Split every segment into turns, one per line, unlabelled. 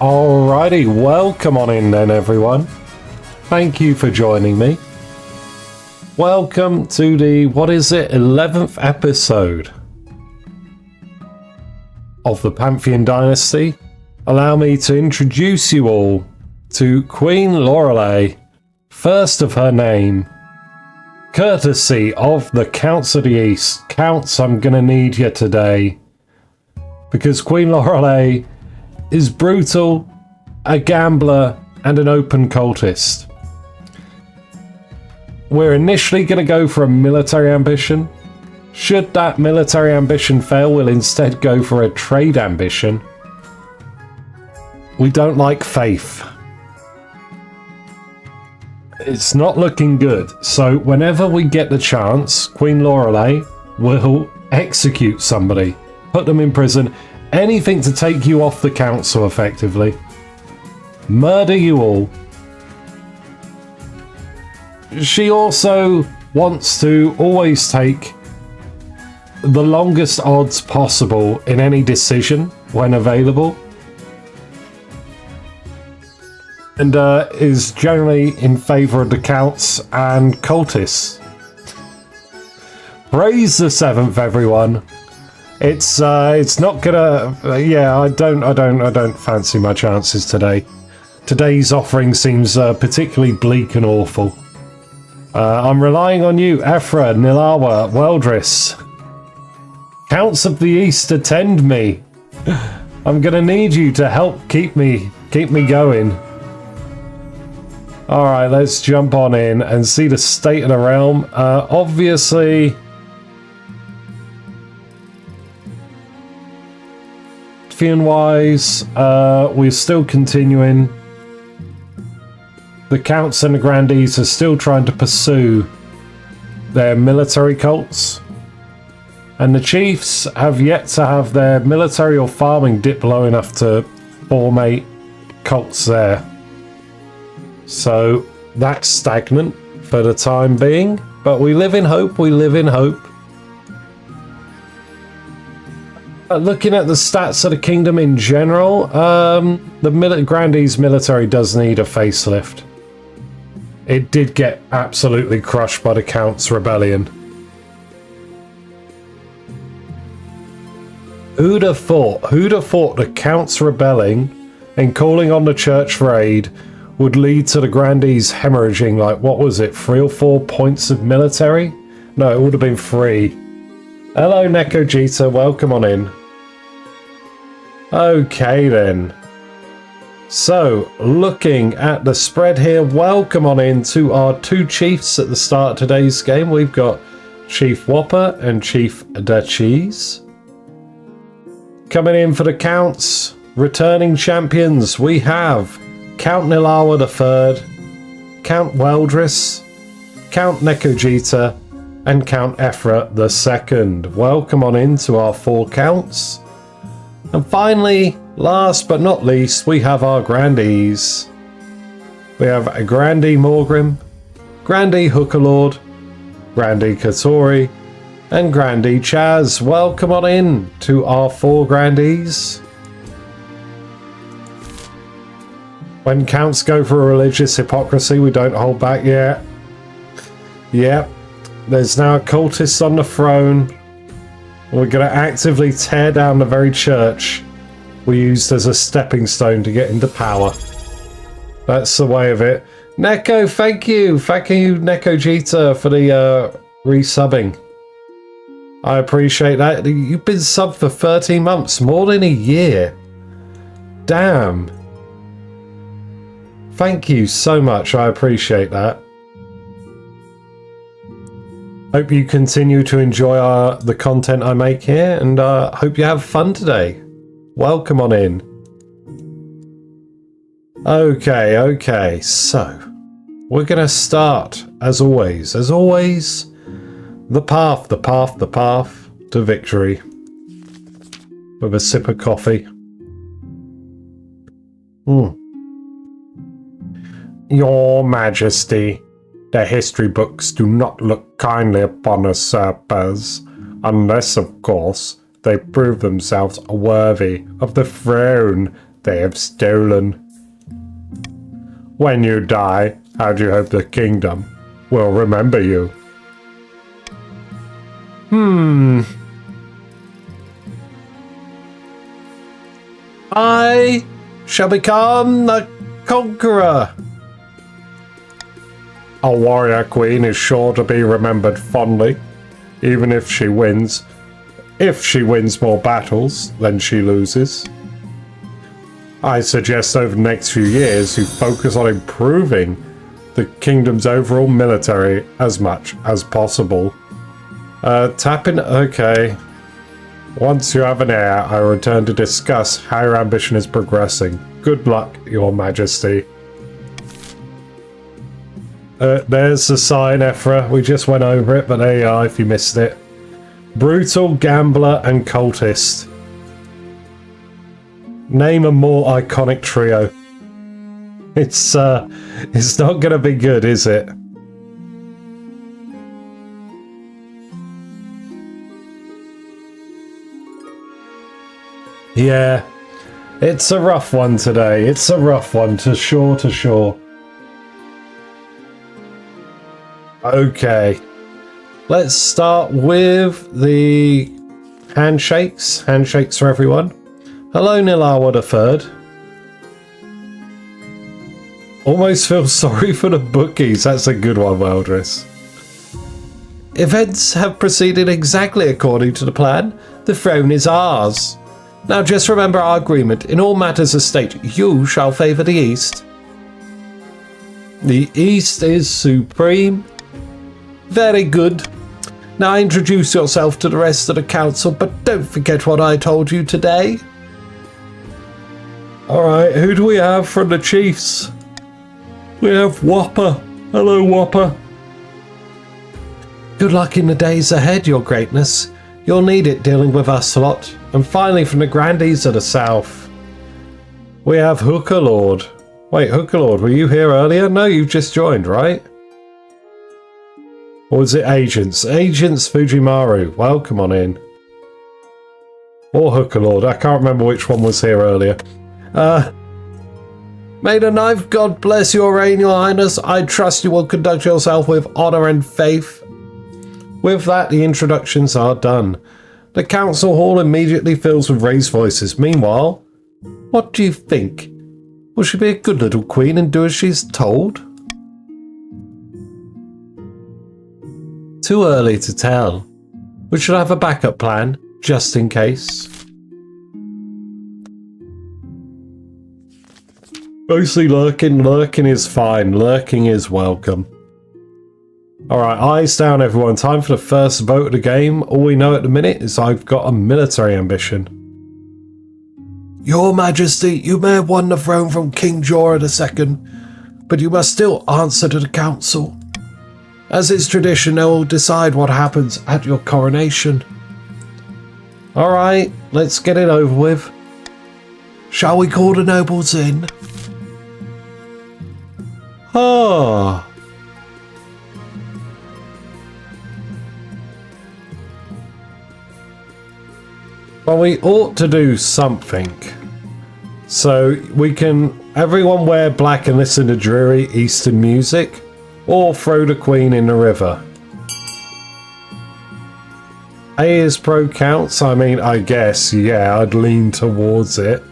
Alrighty, welcome on in then everyone. Thank you for joining me. Welcome to the, 11th episode of the Pantheon Dynasty. Allow me to introduce you all to Queen Lorelei, first of her name, courtesy of the Counts of the East. Counts, I'm gonna need you today, because Queen Lorelei is brutal, a gambler, and an open cultist. We're initially going to go for a military ambition. Should that military ambition fail, we'll instead go for a trade ambition. We don't like faith. It's not looking good. So whenever we get the chance, Queen Lorelei will execute somebody, put them in prison, anything to take you off the council effectively. Murder you all. She also wants to always take the longest odds possible in any decision when available. And is generally in favour of the counts and cultists. Praise the 7th, everyone. It's not gonna. I don't fancy my chances today. Today's offering seems particularly bleak and awful. I'm relying on you, Ephra, Nilawa, Weldris. Counts of the East, attend me. I'm gonna need you to help keep me going. All right, let's jump on in and see the state of the realm. Obviously. Pantheon-wise, we're still continuing. The Counts and the Grandees are still trying to pursue their military cults. And the Chiefs have yet to have their military or farming dip low enough to formate cults there. So that's stagnant for the time being. But we live in hope, we live in hope. Looking at the stats of the kingdom in general, the Grandees military does need a facelift. It did get absolutely crushed by the Count's rebellion. Who'd have thought the Count's rebelling and calling on the church for aid would lead to the Grandees hemorrhaging, like, what was it, 3 or 4 points of military? No, it would have been 3. Hello, Nekojita, welcome on in. Okay then. So, looking at the spread here, welcome on in to our 2 chiefs at the start of today's game. We've got Chief Whopper and Chief Da Cheese. Coming in for the Counts, returning champions, we have Count Nilawa III, Count Weldris, Count Nekojita, and Count Ephra II. Welcome on into our 4 counts. And finally, last but not least, we have our Grandees. We have a Grandee Morgrim, Grandee Hookerlord, Grandee Katori, and Grandee Chaz. Welcome on in to our 4 Grandees. When counts go for religious hypocrisy, we don't hold back yet. Yep. There's now a cultist on the throne. We're going to actively tear down the very church we used as a stepping stone to get into power. That's the way of it. Neko, thank you. Thank you, Nekojita, for the resubbing. I appreciate that. You've been subbed for 13 months, more than a year. Damn. Thank you so much. I appreciate that. Hope you continue to enjoy the content I make here, and hope you have fun today. Welcome on in. Okay, so we're gonna start as always, the path to victory with a sip of coffee. Your Majesty, the history books do not look kindly upon usurpers, unless, of course, they prove themselves worthy of the throne they have stolen. When you die, how do you hope the kingdom will remember you? I shall become the conqueror. A warrior queen is sure to be remembered fondly, even if she wins. If she wins more battles than she loses. I suggest over the next few years you focus on improving the kingdom's overall military as much as possible. Okay. Once you have an heir, I will return to discuss how your ambition is progressing. Good luck, Your Majesty. There's the sign, Ephra. We just went over it, but there you are if you missed it. Brutal, gambler, and cultist. Name a more iconic trio. It's not gonna be good, is it? Yeah, it's a rough one today. It's a rough one, to sure. Okay, let's start with the handshakes. Handshakes for everyone. Hello, Nilawa the Third. Almost feel sorry for the bookies. That's a good one, Weldris. Events have proceeded exactly according to the plan. The throne is ours. Now just remember our agreement. In all matters of state, you shall favour the East. The East is supreme. Very good. Now introduce yourself to the rest of the council, but don't forget what I told you today. Alright, who do we have from the chiefs? We have Whopper. Hello, Whopper. Good luck in the days ahead, Your Greatness. You'll need it dealing with us a lot. And finally, from the Grandees of the South, we have Hooker Lord. Wait, Hooker Lord, were you here earlier? No, you've just joined, right? Or was it Agents? Agents Fujimaru, welcome on in. Or Hooker Lord, I can't remember which one was here earlier. May the Ninth God bless your reign, Your Highness. I trust you will conduct yourself with honour and faith. With that, the introductions are done. The council hall immediately fills with raised voices. Meanwhile, what do you think? Will she be a good little queen and do as she's told? Too early to tell. We should have a backup plan, just in case. Mostly lurking. Lurking is fine. Lurking is welcome. Alright, eyes down everyone. Time for the first vote of the game. All we know at the minute is I've got a military ambition. Your Majesty, you may have won the throne from King Jorah II, but you must still answer to the council. As is tradition, they will decide what happens at your coronation. Alright, let's get it over with. Shall we call the nobles in? Ah. Well, we ought to do something. So we can everyone wear black and listen to dreary Eastern music, or throw the Queen in the river. A is pro counts. I mean, I guess, yeah, I'd lean towards it.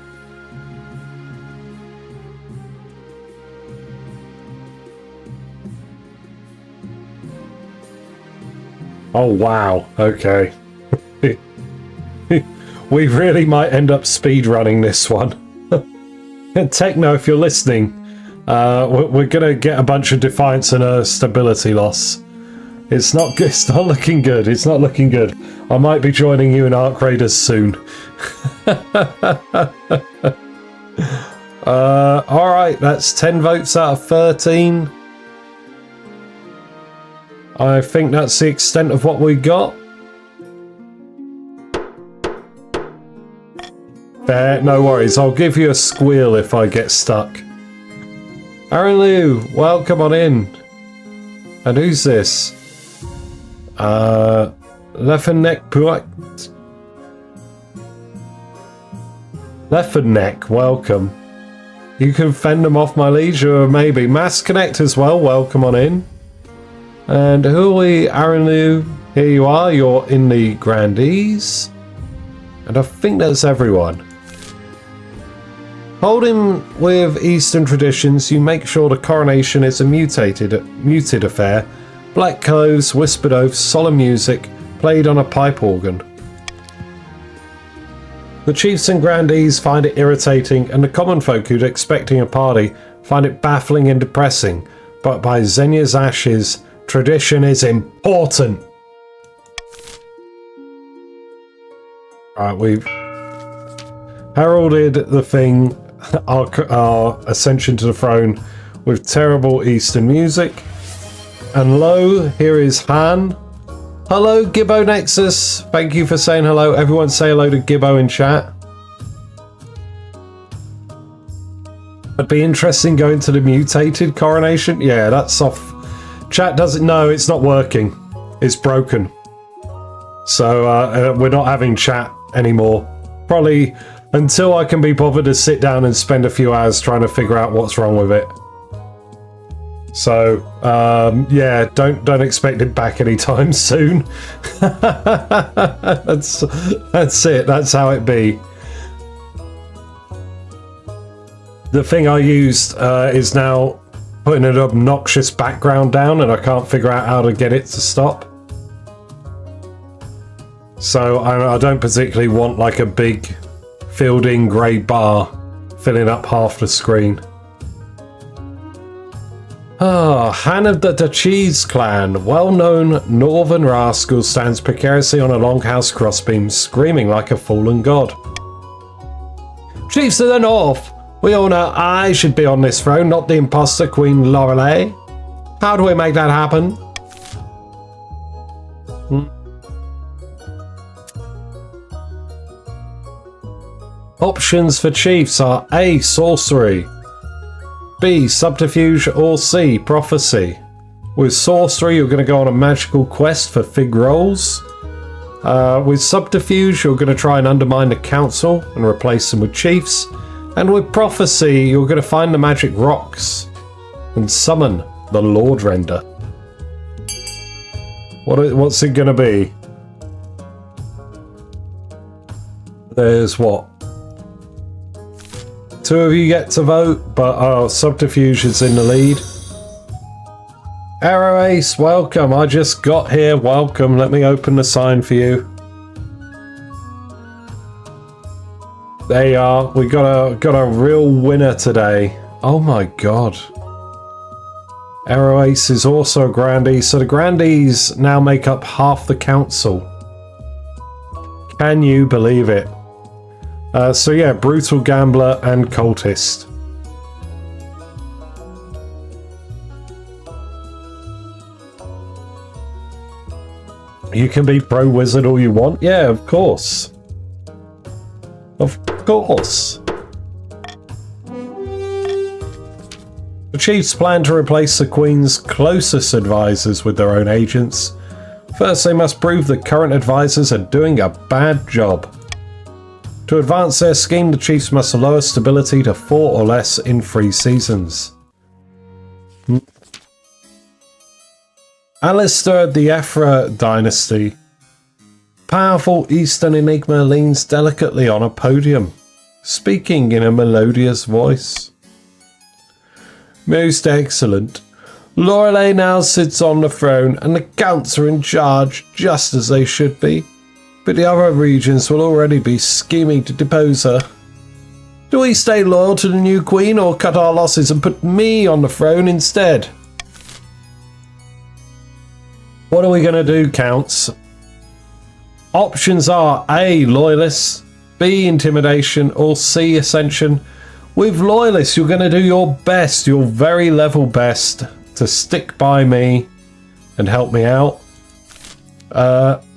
Oh, wow. Okay. We really might end up speedrunning this one. Techno, if you're listening, we're going to get a bunch of defiance and a stability loss. It's not good. It's not looking good. It's not looking good. I might be joining you in Ark Raiders soon. Alright, that's 10 votes out of 13. I think that's the extent of what we got. Fair, no worries. I'll give you a squeal if I get stuck. Aaron Liu, welcome on in. And who's this? Lefenek Puak. Leopard Neck, welcome. You can fend them off, my liege, or maybe. Mass Connect as well, welcome on in. And who are we? Aranu, here you are, you're in the Grandees. And I think that's everyone. Holding with Eastern traditions, you make sure the coronation is a muted affair. Black clothes, whispered oaths, solemn music, played on a pipe organ. The chiefs and grandees find it irritating, and the common folk who'd expecting a party find it baffling and depressing. But by Xenia's ashes, tradition is important. Right, we've heralded the thing, our ascension to the throne, with terrible Eastern music. And lo, here is Han. Hello, Gibbo Nexus. Thank you for saying hello. Everyone say hello to Gibbo in chat. It'd be interesting going to the mutated coronation. Yeah, that's off. Chat doesn't know, it's not working. It's broken. So we're not having chat anymore. Probably until I can be bothered to sit down and spend a few hours trying to figure out what's wrong with it. So, yeah, don't expect it back anytime soon. That's it. That's how it be. The thing I used is now putting an obnoxious background down, and I can't figure out how to get it to stop. So I don't particularly want like a big filled-in grey bar filling up half the screen. Ah, Han of the Cheese clan, well-known northern rascal, stands precariously on a longhouse crossbeam, screaming like a fallen god. Chiefs of the North, we all know I should be on this throne, not the imposter Queen Lorelei. How do we make that happen? Options for chiefs are A. Sorcery, B. Subterfuge, or C. Prophecy. With sorcery, you're going to go on a magical quest for fig rolls. With subterfuge, you're going to try and undermine the council and replace them with chiefs. And with prophecy, you're going to find the magic rocks and summon the Lord Render. What's it going to be? There's what? 2 of you get to vote, but subterfuge is in the lead. Arrow Ace, welcome. I just got here. Welcome. Let me open the sign for you. There you are. We got a real winner today. Oh my god. Arrow Ace is also a grandee, so the grandees now make up half the council. Can you believe it? So yeah, brutal gambler and cultist. You can be pro wizard all you want. Yeah, of course. Of course. The chiefs plan to replace the Queen's closest advisors with their own agents. First, they must prove that current advisors are doing a bad job. To advance their scheme, the chiefs must lower stability to 4 or less in 3 seasons. Alistair the Ephra Dynasty. Powerful Eastern enigma leans delicately on a podium, speaking in a melodious voice. Most excellent. Lorelei now sits on the throne, and the counts are in charge, just as they should be. But the other regions will already be scheming to depose her. Do we stay loyal to the new queen, or cut our losses and put me on the throne instead? What are we going to do, counts? Options are A. Loyalists, B. Intimidation, or C. Ascension. With Loyalists, you're going to do your best, your very level best, to stick by me and help me out.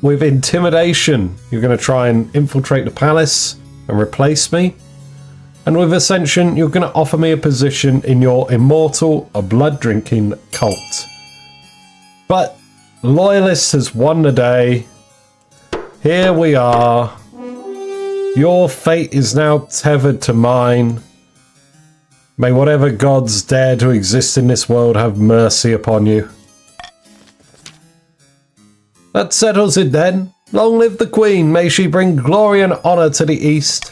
With Intimidation, you're going to try and infiltrate the palace and replace me. And with Ascension, you're going to offer me a position in your immortal, blood-drinking cult. But Loyalist has won the day. Here we are. Your fate is now tethered to mine. May whatever gods dare to exist in this world have mercy upon you. That settles it then. Long live the Queen. May she bring glory and honour to the East.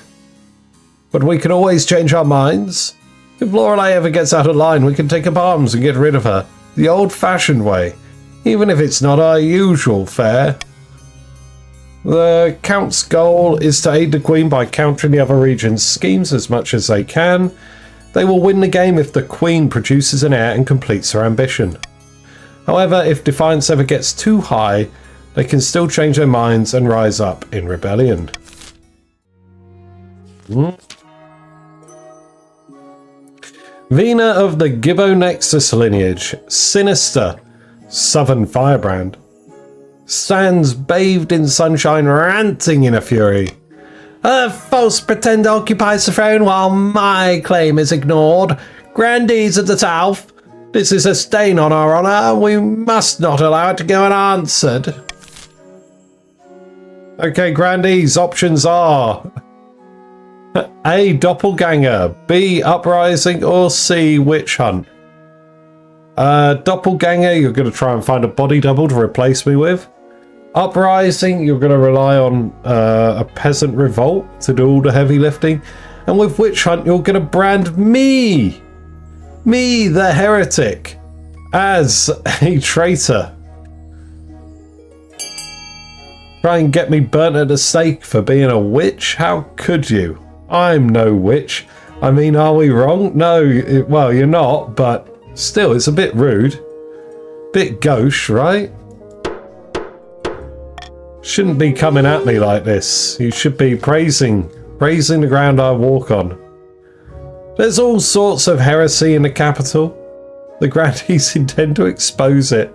But we can always change our minds. If Lorelei ever gets out of line, we can take up arms and get rid of her. The old-fashioned way. Even if it's not our usual fare. The Count's goal is to aid the Queen by countering the other region's schemes as much as they can. They will win the game if the Queen produces an heir and completes her ambition. However, if defiance ever gets too high, they can still change their minds and rise up in rebellion. Vina of the Gibbo-Nexus lineage, sinister, southern firebrand, stands bathed in sunshine, ranting in a fury. A false pretender occupies the throne while my claim is ignored. Grandees of the South, this is a stain on our honour, and we must not allow it to go unanswered. Okay, Grandees, options are A. Doppelganger, B. Uprising, or C. Witch Hunt. Doppelganger, you're going to try and find a body double to replace me with. Uprising, you're going to rely on a peasant revolt to do all the heavy lifting. And with Witch Hunt, you're going to brand me, the heretic, as a traitor. Try and get me burnt at the stake for being a witch? How could you? I'm no witch. I mean, are we wrong? No, well, you're not, but still, it's a bit rude. Bit gauche, right? Shouldn't be coming at me like this. You should be praising the ground I walk on. There's all sorts of heresy in the capital. The Grandees intend to expose it.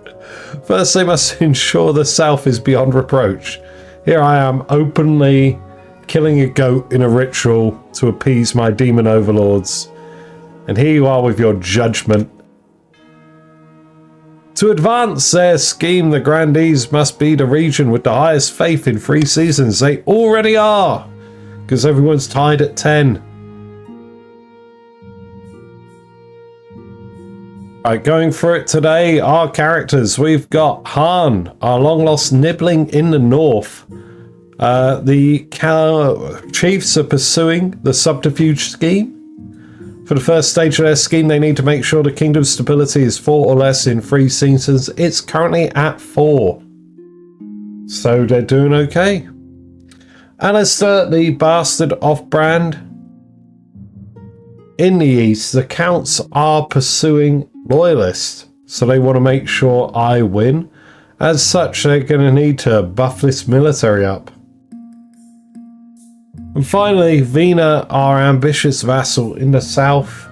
First, they must ensure the South is beyond reproach. Here I am, openly killing a goat in a ritual to appease my demon overlords. And here you are with your judgment. To advance their scheme, the Grandees must be the region with the highest faith in 3 seasons. They already are, because everyone's tied at 10. Right, going through it today, our characters. We've got Han, our long-lost nibbling in the north. The chiefs are pursuing the subterfuge scheme. For the first stage of their scheme, they need to make sure the kingdom's stability is 4 or less in 3 seasons. It's currently at 4. So they're doing okay. Alistair, the bastard off-brand. In the east, the counts are pursuing loyalists, so they want to make sure I win. As such, they're going to need to buff this military up. And finally, Vina, our ambitious vassal in the south.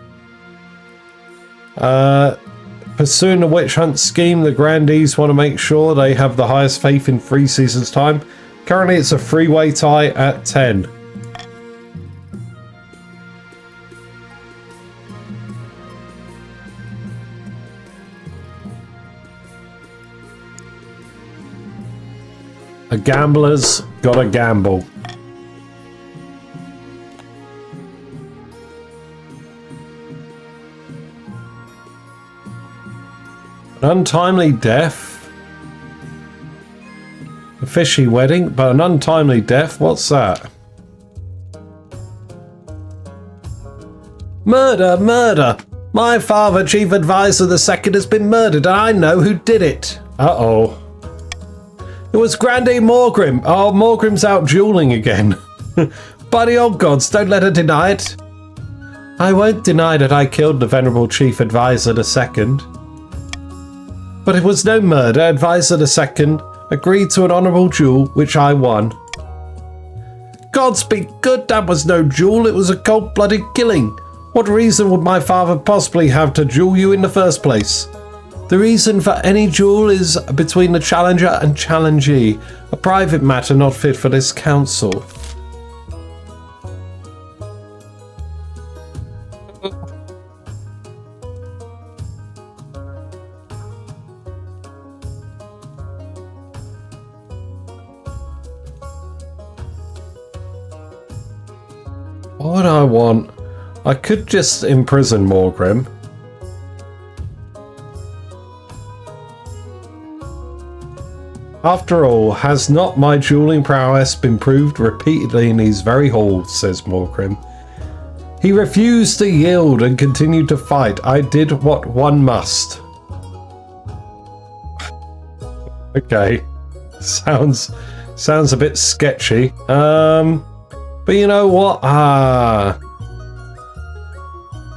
Pursuing the witch hunt scheme, the Grandees want to make sure they have the highest faith in 3 seasons' time. Currently, it's a 3-way tie at 10. A gambler's gotta gamble. An untimely death. A fishy wedding, but an untimely death? What's that? Murder! Murder! My father, Chief Advisor II, has been murdered, and I know who did it. Uh-oh. It was Grandee Morgrim. Oh, Morgrim's out dueling again. By the old gods, don't let her deny it. I won't deny that I killed the venerable Chief Advisor II. But it was no murder. Advisor II agreed to an honourable duel, which I won. Gods be good, that was no duel. It was a cold-blooded killing. What reason would my father possibly have to duel you in the first place? The reason for any duel is between the challenger and challengee, a private matter not fit for this council. What would I want? I could just imprison Morgrim. After all, has not my dueling prowess been proved repeatedly in these very halls, says Morgrim. He refused to yield and continued to fight. I did what one must. Okay. Sounds a bit sketchy. But you know what?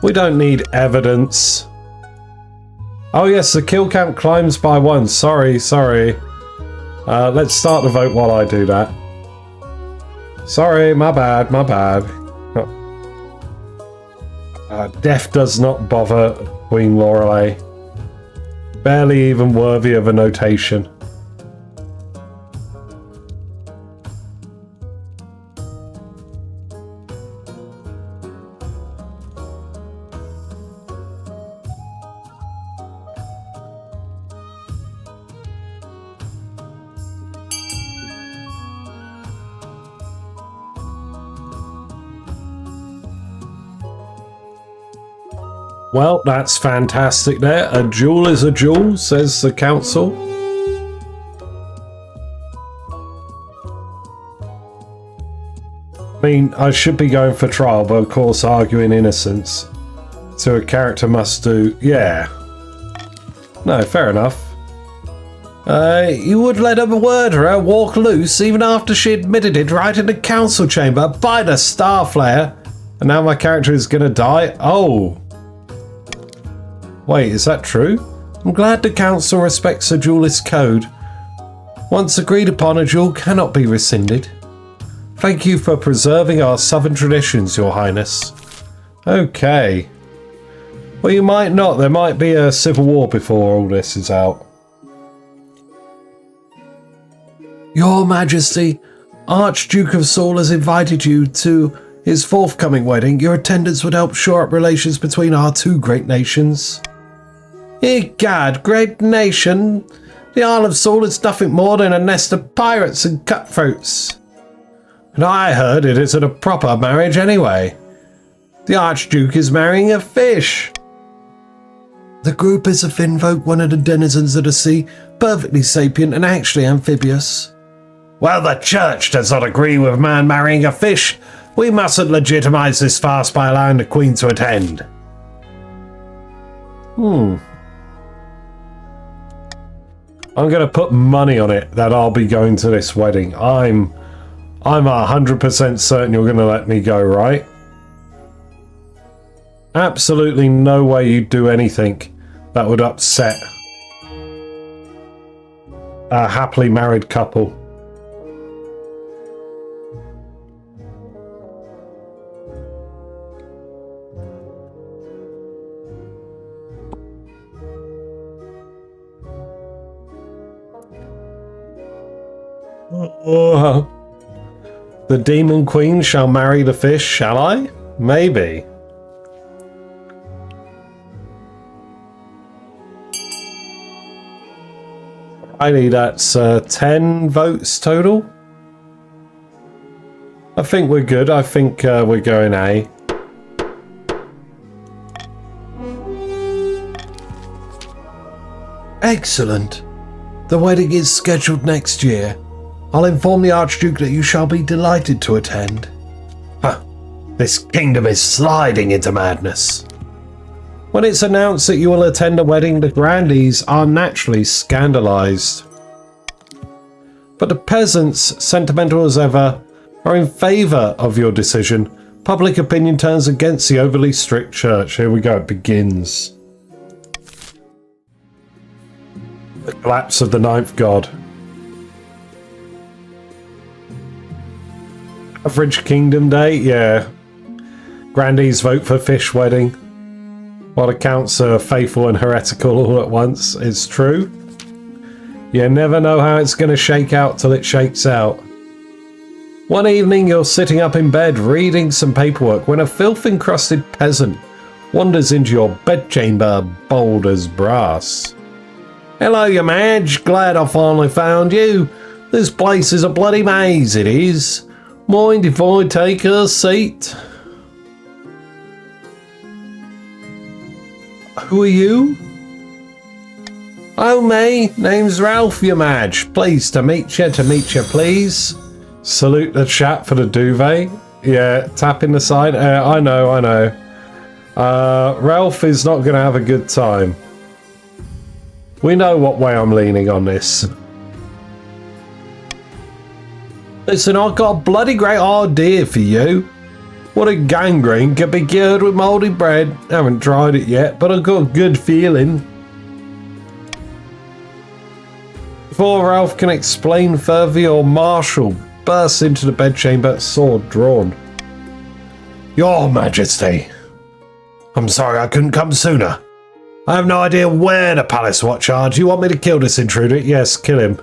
We don't need evidence. Oh yes, the kill count climbs by 1. Sorry. Let's start the vote while I do that. Sorry, my bad. Death does not bother Queen Lorelei. Barely even worthy of a notation. Well, that's fantastic there. A duel is a duel, says the council. I mean, I should be going for trial, but of course arguing innocence. So a character must do... Yeah. No, fair enough. You would let a murderer walk loose even after she admitted it right in the council chamber by the Starflare. And now my character is gonna die? Oh. Wait, is that true? I'm glad the council respects the duelist's code. Once agreed upon, a duel cannot be rescinded. Thank you for preserving our southern traditions, Your Highness. Okay. Well, you might not. There might be a civil war before all this is out. Your Majesty, Archduke of Saul has invited you to his forthcoming wedding. Your attendance would help shore up relations between our two great nations. Egad, great nation! The Isle of Saul is nothing more than a nest of pirates and cutthroats. And I heard it isn't a proper marriage anyway. The Archduke is marrying a fish. The group is a Finfolk, one of the denizens of the sea, perfectly sapient and actually amphibious. Well, the church does not agree with man marrying a fish. We mustn't legitimize this farce by allowing the Queen to attend. I'm going to put money on it that I'll be going to this wedding. I'm 100% certain you're going to let me go, right? Absolutely no way you'd do anything that would upset a happily married couple. The Demon Queen shall marry the fish, shall I? Maybe. Righty, that's 10 votes total. I think we're good. I think we're going A. Excellent. The wedding is scheduled next year. I'll inform the Archduke that you shall be delighted to attend. This kingdom is sliding into madness. When it's announced that you will attend a wedding, the grandees are naturally scandalized. But the peasants, sentimental as ever, are in favor of your decision. Public opinion turns against the overly strict church. Here we go, it begins. The collapse of the ninth god. Average kingdom day, yeah. Grandees vote for fish wedding. While the counts are faithful and heretical all at once. It's true. You never know how it's going to shake out till it shakes out. One evening you're sitting up in bed reading some paperwork when a filth-encrusted peasant wanders into your bedchamber bold as brass. Hello, your Madge. Glad I finally found you. This place is a bloody maze, it is. Mind if I take a seat? Who are you? Oh, me. Name's Ralph, your Madge. Pleased to meet you, please. Salute the chat for the duvet. Yeah, tapping the side. I know. Ralph is not going to have a good time. We know what way I'm leaning on this. Listen, I've got a bloody great idea for you. What a gangrene can be cured with mouldy bread. Haven't tried it yet, but I've got a good feeling. Before Ralph can explain further, your marshal bursts into the bedchamber, sword drawn. Your Majesty, I'm sorry I couldn't come sooner. I have no idea where the palace watch are. Do you want me to kill this intruder? Yes, kill him.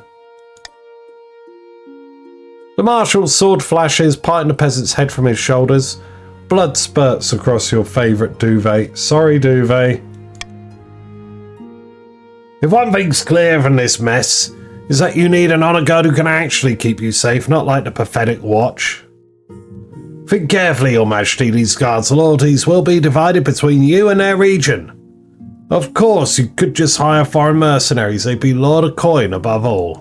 The marshal's sword flashes, parting the peasant's head from his shoulders. Blood spurts across your favourite duvet. Sorry, duvet. If one thing's clear from this mess, is that you need an honour guard who can actually keep you safe, not like the pathetic watch. Think carefully, Your Majesty. These guards' loyalties will be divided between you and their region. Of course, you could just hire foreign mercenaries. They'd be loyal to coin above all.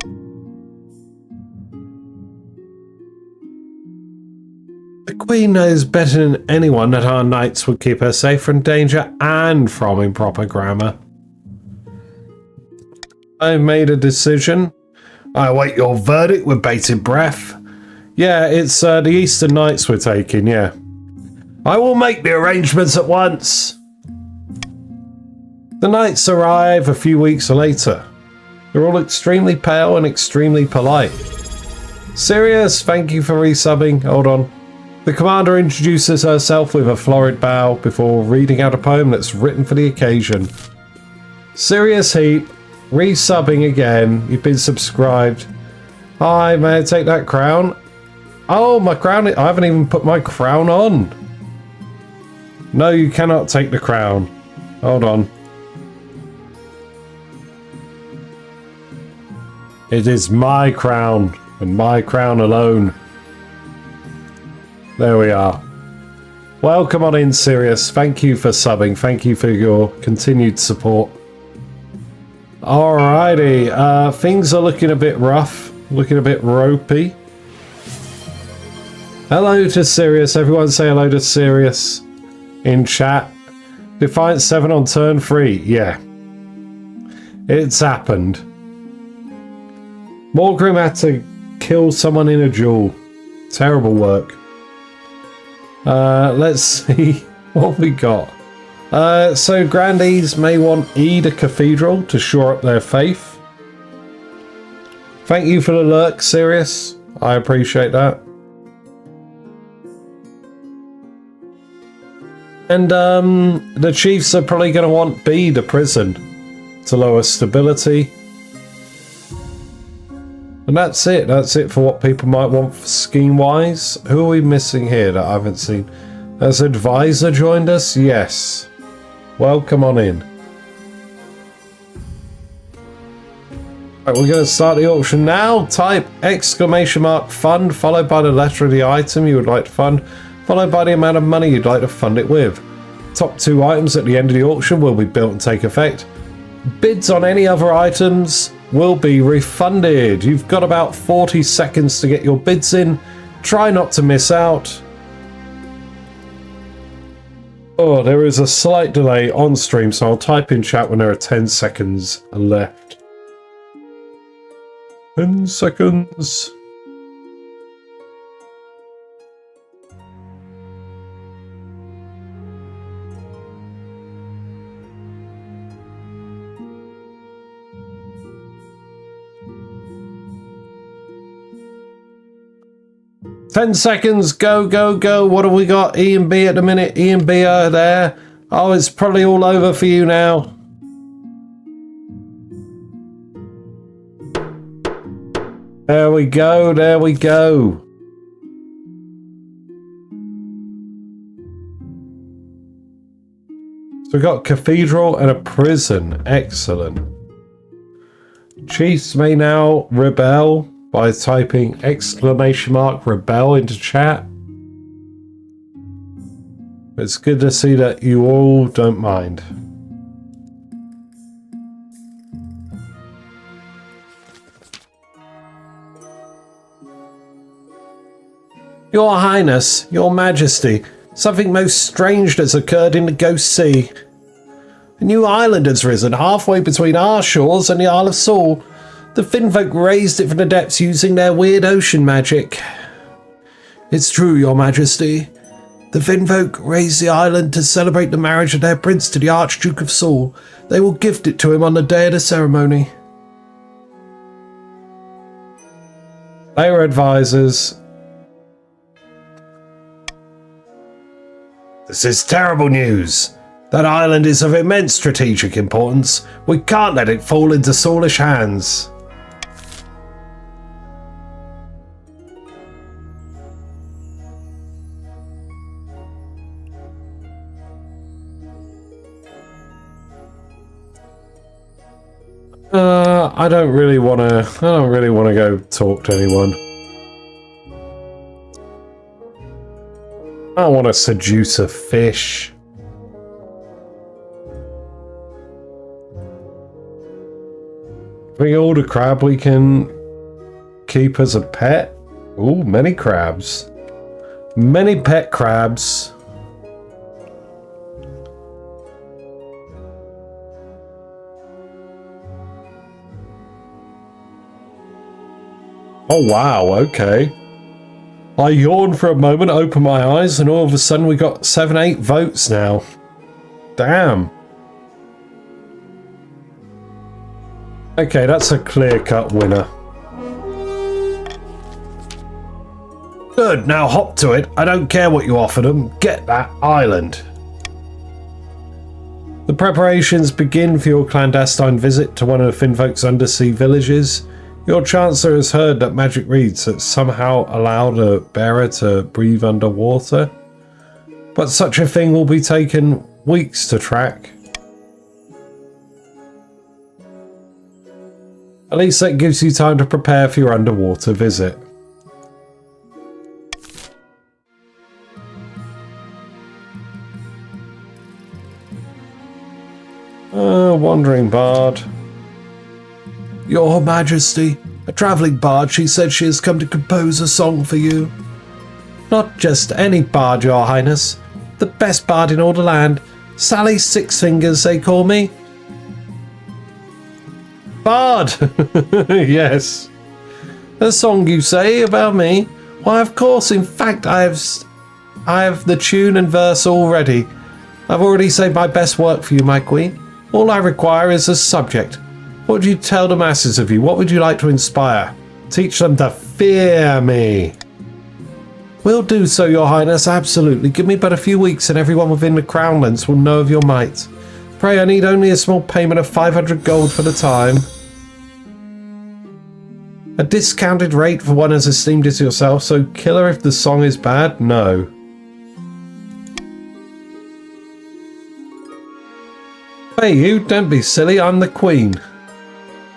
The Queen knows better than anyone that our knights would keep her safe from danger and from improper grammar. I've made a decision. I await your verdict with bated breath. Yeah, it's the Eastern Knights we're taking, yeah. I will make the arrangements at once. The knights arrive a few weeks later. They're all extremely pale and extremely polite. Sirius, thank you for resubbing. Hold on. The commander introduces herself with a florid bow before reading out a poem that's written for the occasion. Sirius Heat, resubbing again. You've been subscribed. Hi, may I take that crown? Oh, my crown. I haven't even put my crown on. No, you cannot take the crown. Hold on. It is my crown, and my crown alone. There we are. Welcome on in, Sirius. Thank you for subbing. Thank you for your continued support. Alrighty, things are looking a bit rough, looking a bit ropey. Hello to Sirius. Everyone say hello to Sirius in chat. Defiant 7 on turn 3. Yeah. It's happened. Morgrim had to kill someone in a duel. Terrible work. Let's see what we got. So Grandees may want Eda Cathedral to shore up their faith. Thank you for the lurk, Sirius. I appreciate that. And the Chiefs are probably going to want B, the prison, to lower stability. And that's it. That's it for what people might want scheme-wise. Who are we missing here that I haven't seen? Has Advisor joined us? Yes. Welcome on in. Right, we're going to start the auction now. Type !fund followed by the letter of the item you would like to fund, followed by the amount of money you'd like to fund it with. Top 2 items at the end of the auction will be built and take effect. Bids on any other items will be refunded. You've got about 40 seconds to get your bids in. Try not to miss out. Oh, there is a slight delay on stream, so I'll type in chat when there are 10 seconds left. 10 seconds. Ten seconds, go, go, go. What have we got? E and B at the minute. E and B are there. Oh, it's probably all over for you now. There we go, there we go. So we've got cathedral and a prison. Excellent. Chiefs may now rebel by typing !rebel into chat. It's good to see that you all don't mind. Your Highness, Your Majesty, something most strange has occurred in the Ghost Sea. A new island has risen halfway between our shores and the Isle of Saul. The Finfolk raised it from the depths using their weird ocean magic. It's true, Your Majesty. The Finfolk raised the island to celebrate the marriage of their prince to the Archduke of Saul. They will gift it to him on the day of the ceremony. They were advisors. This is terrible news. That island is of immense strategic importance. We can't let it fall into Saulish hands. I don't really want to go talk to anyone. I want to seduce a fish. We order crab we can keep as a pet. Ooh, many crabs. Many pet crabs. Oh wow, okay. I yawned for a moment, opened my eyes, and all of a sudden we got 7-8 votes now. Damn. Okay, that's a clear-cut winner. Good, now hop to it. I don't care what you offer them. Get that island. The preparations begin for your clandestine visit to one of the Finfolk's undersea villages. Your Chancellor has heard that magic reads that somehow allow the bearer to breathe underwater. But such a thing will be taken weeks to track. At least that gives you time to prepare for your underwater visit. Wandering bard. Your Majesty, a travelling bard, she said she has come to compose a song for you. Not just any bard, Your Highness. The best bard in all the land. Sally Six Fingers, they call me. Bard! Yes. A song, you say, about me? Why, of course. In fact, I have the tune and verse all ready. I've already saved my best work for you, my queen. All I require is a subject. What would you tell the masses of you? What would you like to inspire? Teach them to fear me. We'll do so, Your Highness, absolutely. Give me but a few weeks and everyone within the Crownlands will know of your might. Pray, I need only a small payment of 500 gold for the time. A discounted rate for one as esteemed as yourself, so kill her if the song is bad? No. Hey you, don't be silly, I'm the queen.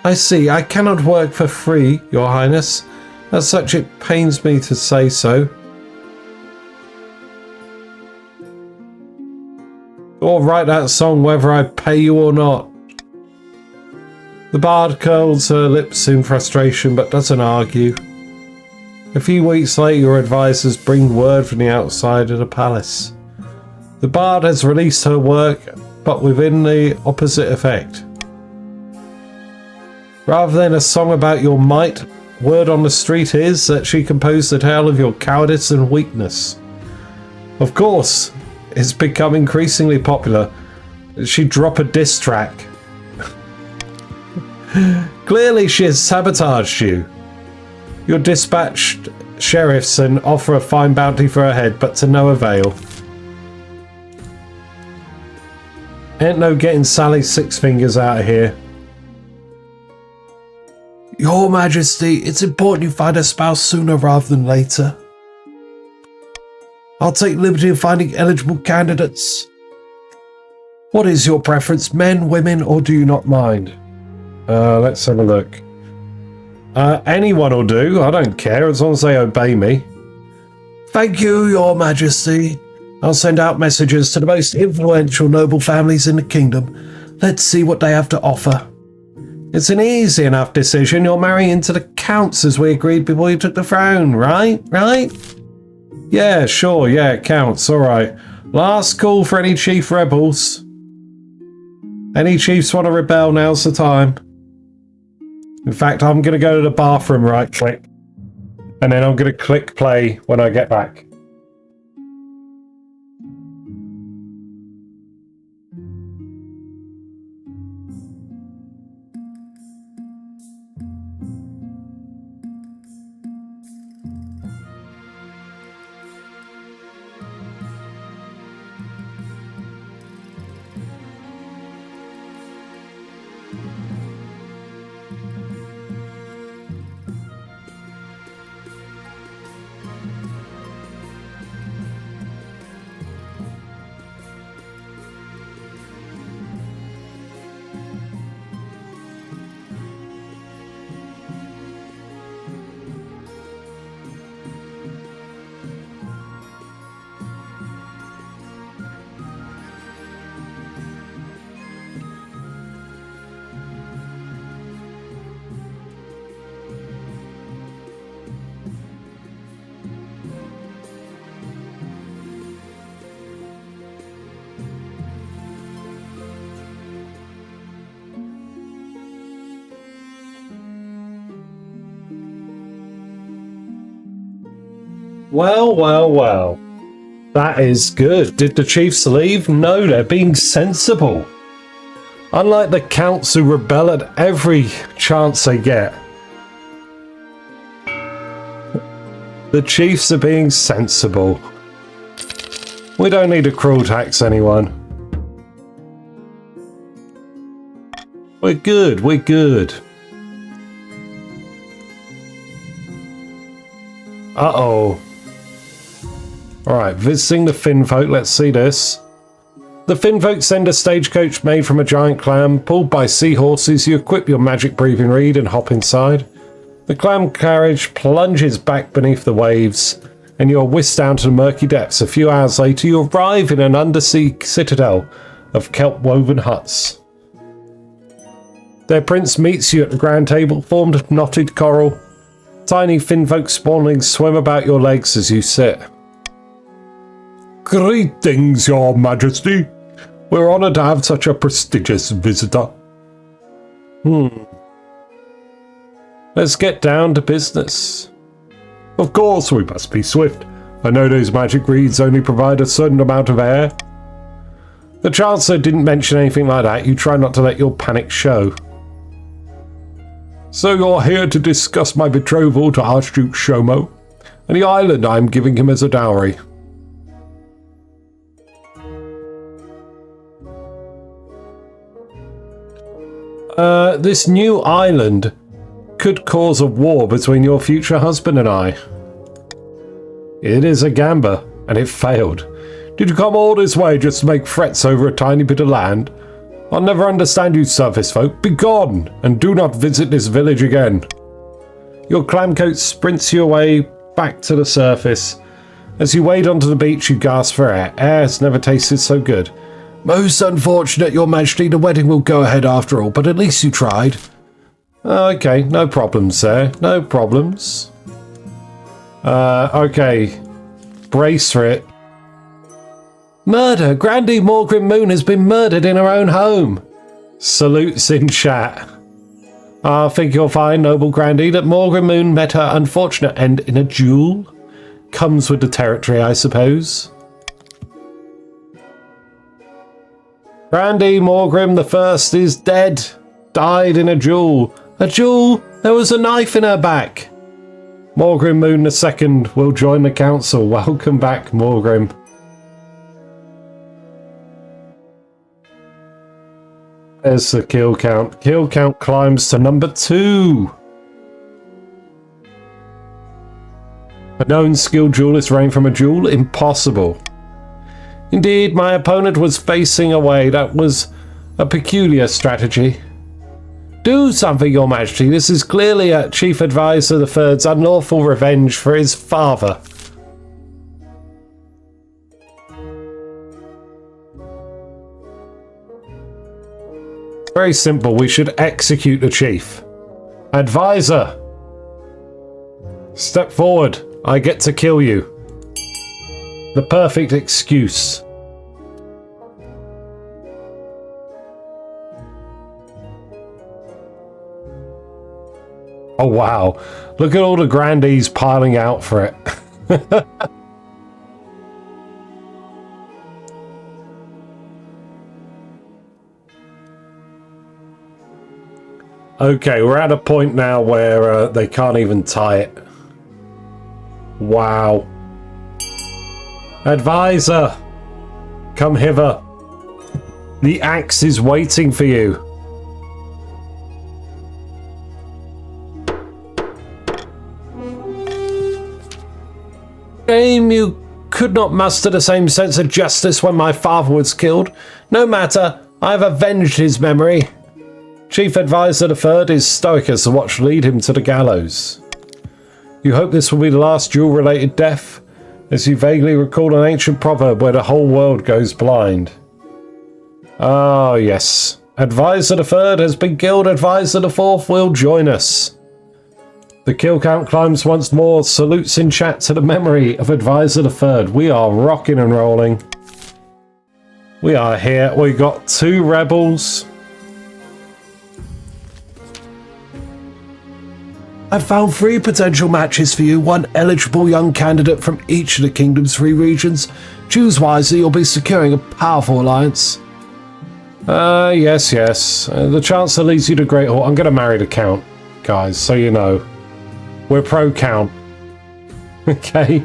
I see, I cannot work for free, Your Highness. As such, it pains me to say so. Or write that song whether I pay you or not. The bard curls her lips in frustration but doesn't argue. A few weeks later, your advisors bring word from the outside of the palace. The bard has released her work, but within the opposite effect. Rather than a song about your might, word on the street is that she composed a tale of your cowardice and weakness. Of course, it's become increasingly popular. She dropped a diss track. Clearly she has sabotaged you. You're dispatched sheriffs and offer a fine bounty for her head, but to no avail. Ain't no getting Sally Six Fingers out of here. Your Majesty, it's important you find a spouse sooner rather than later. I'll take liberty of finding eligible candidates. What is your preference, men, women, or do you not mind? Let's have a look. Anyone will do, I don't care, as long as they obey me. Thank you, Your Majesty. I'll send out messages to the most influential noble families in the kingdom. Let's see what they have to offer. It's an easy enough decision. You're marrying into the counts as we agreed before you took the throne, right? Right? Yeah, sure, yeah, it counts, alright. Last call for any chief rebels. Any chiefs want to rebel, now's the time. In fact, I'm going to go to the bathroom, right click. And then I'm going to click play when I get back. Well, well, well. That is good. Did the chiefs leave? No, they're being sensible. Unlike the counts who rebel at every chance they get. The chiefs are being sensible. We don't need a cruel tax, anyone. We're good, we're good. Uh-oh. Alright, visiting the Finn folk, let's see this. The Finn folk send a stagecoach made from a giant clam, pulled by seahorses. You equip your magic breathing reed and hop inside. The clam carriage plunges back beneath the waves, and you are whisked down to the murky depths. A few hours later, you arrive in an undersea citadel of kelp-woven huts. Their prince meets you at the grand table, formed of knotted coral. Tiny Finn folk spawnings swim about your legs as you sit. Greetings, your majesty. We're honoured to have such a prestigious visitor. Let's get down to business. Of course, we must be swift. I know those magic reeds only provide a certain amount of air. The Chancellor didn't mention anything like that. You try not to let your panic show. So you're here to discuss my betrothal to Archduke Shomo and the island I'm giving him as a dowry. This new island could cause a war between your future husband and I. It is a gamble, and it failed. Did you come all this way just to make threats over a tiny bit of land? I'll never understand you surface folk. Be gone, and do not visit this village again. Your clamcoat sprints you away back to the surface. As you wade onto the beach, you gasp for air. Air has never tasted so good. Most unfortunate, your majesty. The wedding will go ahead after all, but at least you tried. Okay, no problems there. No problems. Okay. Brace for it. Murder! Grandee Morgrim Moon has been murdered in her own home. Salutes in chat. I think you'll find, noble Grandee, that Morgrim Moon met her unfortunate end in a duel. Comes with the territory, I suppose. Grandee Morgrim the First is dead. Died in a duel. A duel? There was a knife in her back. Morgrim Moon the Second will join the council. Welcome back, Morgrim. There's the kill count. Kill count climbs to number 2. A known skilled duelist reigned from a duel? Impossible. Indeed, my opponent was facing away. That was a peculiar strategy. Do something, your majesty. This is clearly a chief advisor the Third's unlawful revenge for his father. Very simple. We should execute the chief. Advisor, step forward. I get to kill you. The perfect excuse. Oh wow, look at all the grandees piling out for it. Okay, we're at a point now where they can't even tie it. Wow. Advisor, come hither. The axe is waiting for you. Shame you could not muster the same sense of justice when my father was killed. No matter, I have avenged his memory. Chief Advisor III is stoic as the watch lead him to the gallows. You hope this will be the last duel-related death, as you vaguely recall an ancient proverb where the whole world goes blind. Ah, yes. Advisor III has been killed. Advisor IV will join us. The kill count climbs once more. Salutes in chat to the memory of Advisor III. We are rocking and rolling. We are here. We got 2 rebels. I've found 3 potential matches for you, 1 eligible young candidate from each of the kingdom's 3 regions. Choose wisely, you'll be securing a powerful alliance. Yes. The Chancellor leads you to Great Hall. I'm going to marry the Count, guys, so you know. We're pro Count. Okay.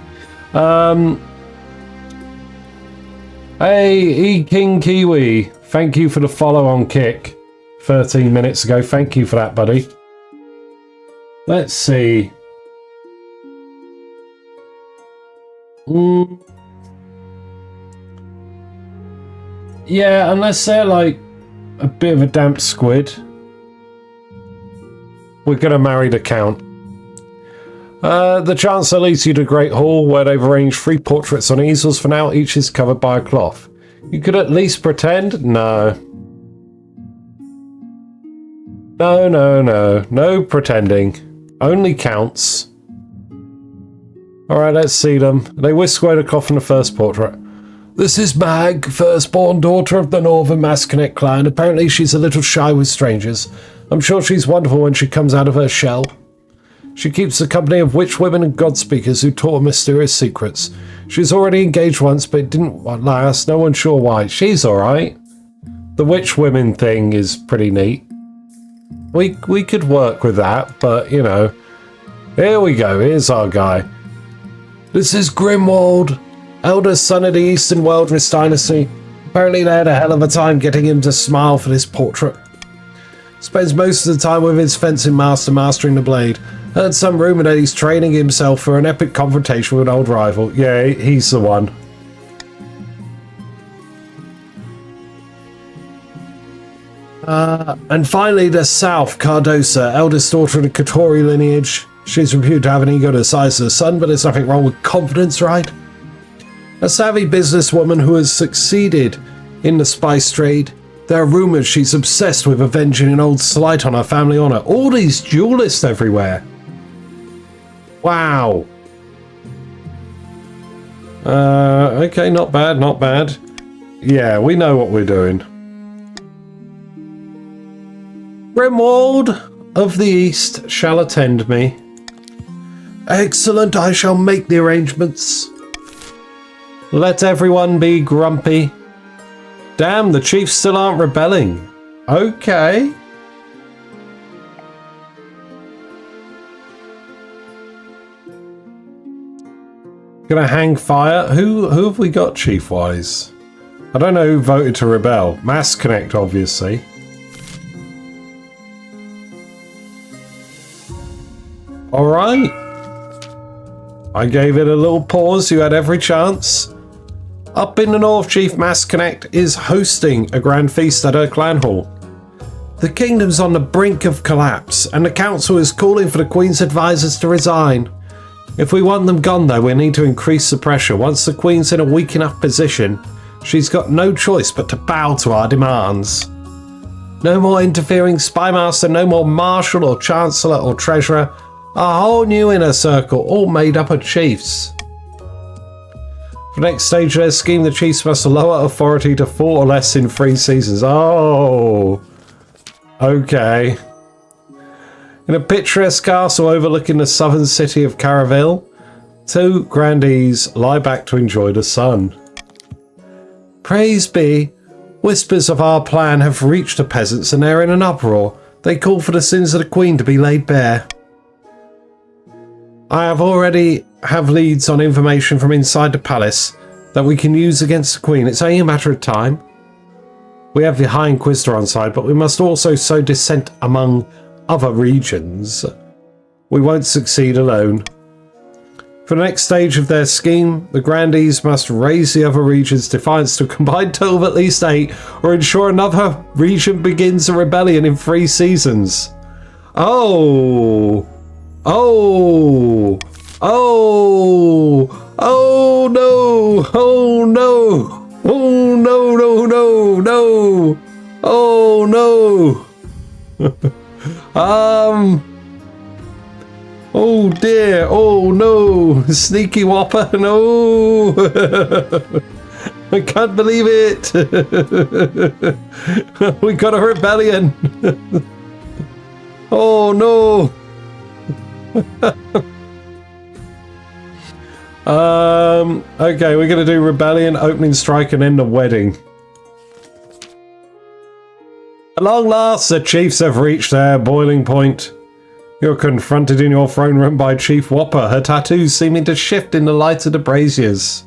Hey, E-King Kiwi. Thank you for the follow on Kick 13 minutes ago. Thank you for that, buddy. Let's see. Yeah, unless they're like a bit of a damp squid. We're going to marry the Count. The Chancellor leads you to Great Hall, where they've arranged 3 portraits on easels for now. Each is covered by a cloth. You could at least pretend? No. No pretending. Only counts. Alright, let's see them. They whisk away the cloth from the first portrait. This is Mag, firstborn daughter of the Northern Masconet clan. Apparently she's a little shy with strangers. I'm sure she's wonderful when she comes out of her shell. She keeps the company of witch women and god speakers who taught her mysterious secrets. She's already engaged once, but it didn't last. No one's sure why. She's alright. The witch women thing is pretty neat. We could work with that, but, you know. Here we go. Here's our guy. This is Grimwald, eldest son of the Eastern Wilderness Dynasty. Apparently they had a hell of a time getting him to smile for this portrait. Spends most of the time with his fencing master mastering the blade. Heard some rumour that he's training himself for an epic confrontation with an old rival. Yeah, he's the one. And finally, the South, Cardosa, eldest daughter of the Katori lineage. She's reputed to have an ego the size of the sun, but there's nothing wrong with confidence, right? A savvy businesswoman who has succeeded in the spice trade. There are rumours she's obsessed with avenging an old slight on her family honour. All these duelists everywhere. Wow. Okay, not bad. Yeah, we know what we're doing. Grimwald of the East shall attend me. Excellent, I shall make the arrangements. Let everyone be grumpy. Damn, the chiefs still aren't rebelling. Okay. Gonna hang fire. Who have we got chief-wise? I don't know who voted to rebel. Mass Connect, obviously. Alright. I gave it a little pause. You had every chance. Up in the north, Chief Mass Connect is hosting a grand feast at her clan hall. The kingdom's on the brink of collapse, and the council is calling for the Queen's advisors to resign. If we want them gone, though, we need to increase the pressure. Once the Queen's in a weak enough position, she's got no choice but to bow to our demands. No more interfering spymaster, no more marshal or chancellor or treasurer. A whole new inner circle, all made up of chiefs. For the next stage of their scheme, the chiefs must lower authority to 4 or less in 3 seasons. Oh, okay. In a picturesque castle overlooking the southern city of Caraville, 2 grandees lie back to enjoy the sun. Praise be, whispers of our plan have reached the peasants and they're in an uproar. They call for the sins of the queen to be laid bare. I have already leads on information from inside the palace that we can use against the queen. It's only a matter of time. We have the High Inquisitor on side, but we must also sow dissent among other regions. We won't succeed alone. For the next stage of their scheme, the grandees must raise the other region's defiance to a combined total of at least 8, or ensure another region begins a rebellion in 3 seasons. Oh! Oh! Oh! Oh no! Oh no! Oh no! No! No! No! Oh no! Oh dear! Oh no! Sneaky Whopper! No! I can't believe it! We got a rebellion! Oh no! Okay, we're gonna do rebellion, opening strike, and then the wedding. At long last, the chiefs have reached their boiling point. You're confronted in your throne room by Chief Whopper, her tattoos seeming to shift in the light of the braziers.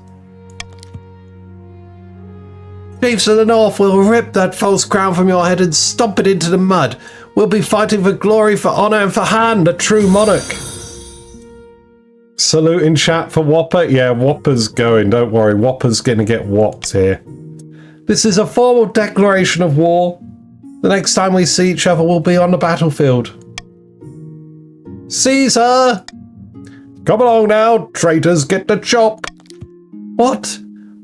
Chiefs of the North will rip that false crown from your head and stomp it into the mud. We'll be fighting for glory, for honour, and for Han, the true monarch. Salute in chat for Whopper. Yeah, Whopper's going. Don't worry, Whopper's going to get whopped here. This is a formal declaration of war. The next time we see each other, we'll be on the battlefield. Caesar! Come along now, traitors, get the chop. What?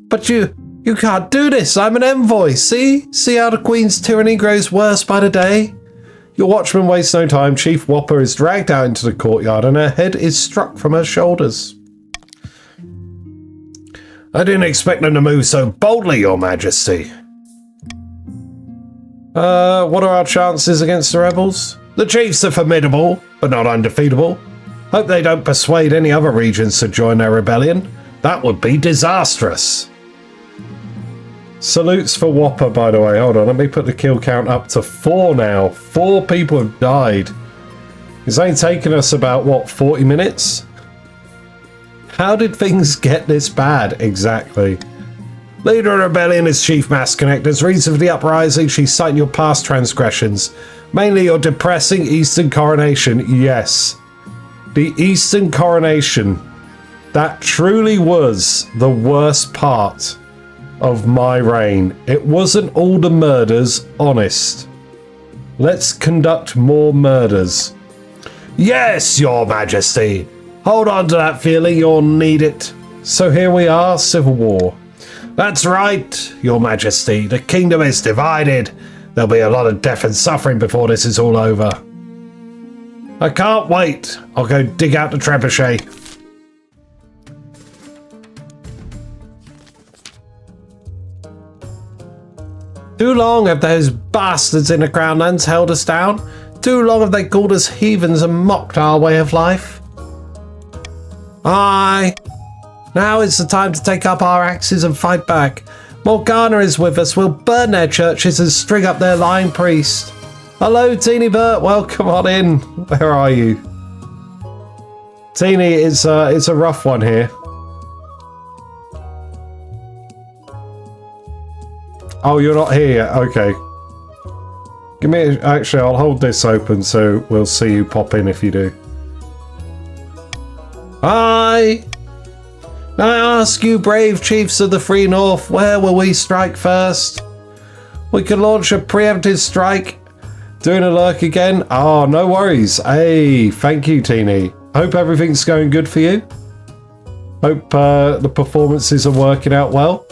But you can't do this. I'm an envoy. See how the Queen's tyranny grows worse by the day? Your watchman wastes no time. Chief Whopper is dragged out into the courtyard and her head is struck from her shoulders. I didn't expect them to move so boldly, Your Majesty. What are our chances against the rebels? The chiefs are formidable, but not undefeatable. Hope they don't persuade any other regions to join their rebellion. That would be disastrous. Salutes for Whopper, by the way. Hold on, let me put the kill count up to 4 now. 4 people have died. It's only taken us about, what, 40 minutes? How did things get this bad, exactly? Leader of rebellion is Chief Mass Connectors. Reason for the uprising, she's citing your past transgressions. Mainly your depressing Eastern coronation. Yes. The Eastern coronation. That truly was the worst part of my reign. It wasn't all the murders, honest. Let's conduct more murders. Yes, Your Majesty. Hold on to that feeling, you'll need it. So here we are, civil war. That's right, Your Majesty. The kingdom is divided. There'll be a lot of death and suffering before this is all over. I can't wait. I'll go dig out the trebuchet. Too long have those bastards in the Crownlands held us down. Too long have they called us heathens and mocked our way of life. Aye. Now is the time to take up our axes and fight back. Morgana is with us. We'll burn their churches and string up their lying priest. Hello, Teeny Bert. Welcome on in. Where are you? Teeny, it's a rough one here. Oh, you're not here yet. Okay. Give me... Actually, I'll hold this open so we'll see you pop in if you do. Hi! I ask you, brave chiefs of the Free North, where will we strike first? We can launch a preemptive strike. Doing a lurk again? Oh, no worries. Hey, thank you, Teeny. Hope everything's going good for you. Hope the performances are working out well.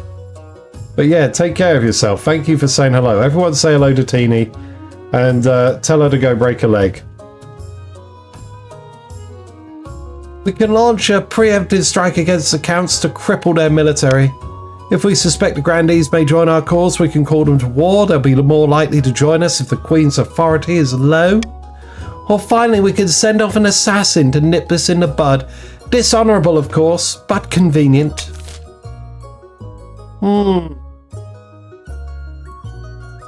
But yeah, take care of yourself. Thank you for saying hello. Everyone say hello to Teeny and tell her to go break a leg. We can launch a preemptive strike against the counts to cripple their military. If we suspect the grandees may join our cause, we can call them to war. They'll be more likely to join us if the Queen's authority is low. Or finally, we can send off an assassin to nip this in the bud. Dishonourable, of course, but convenient.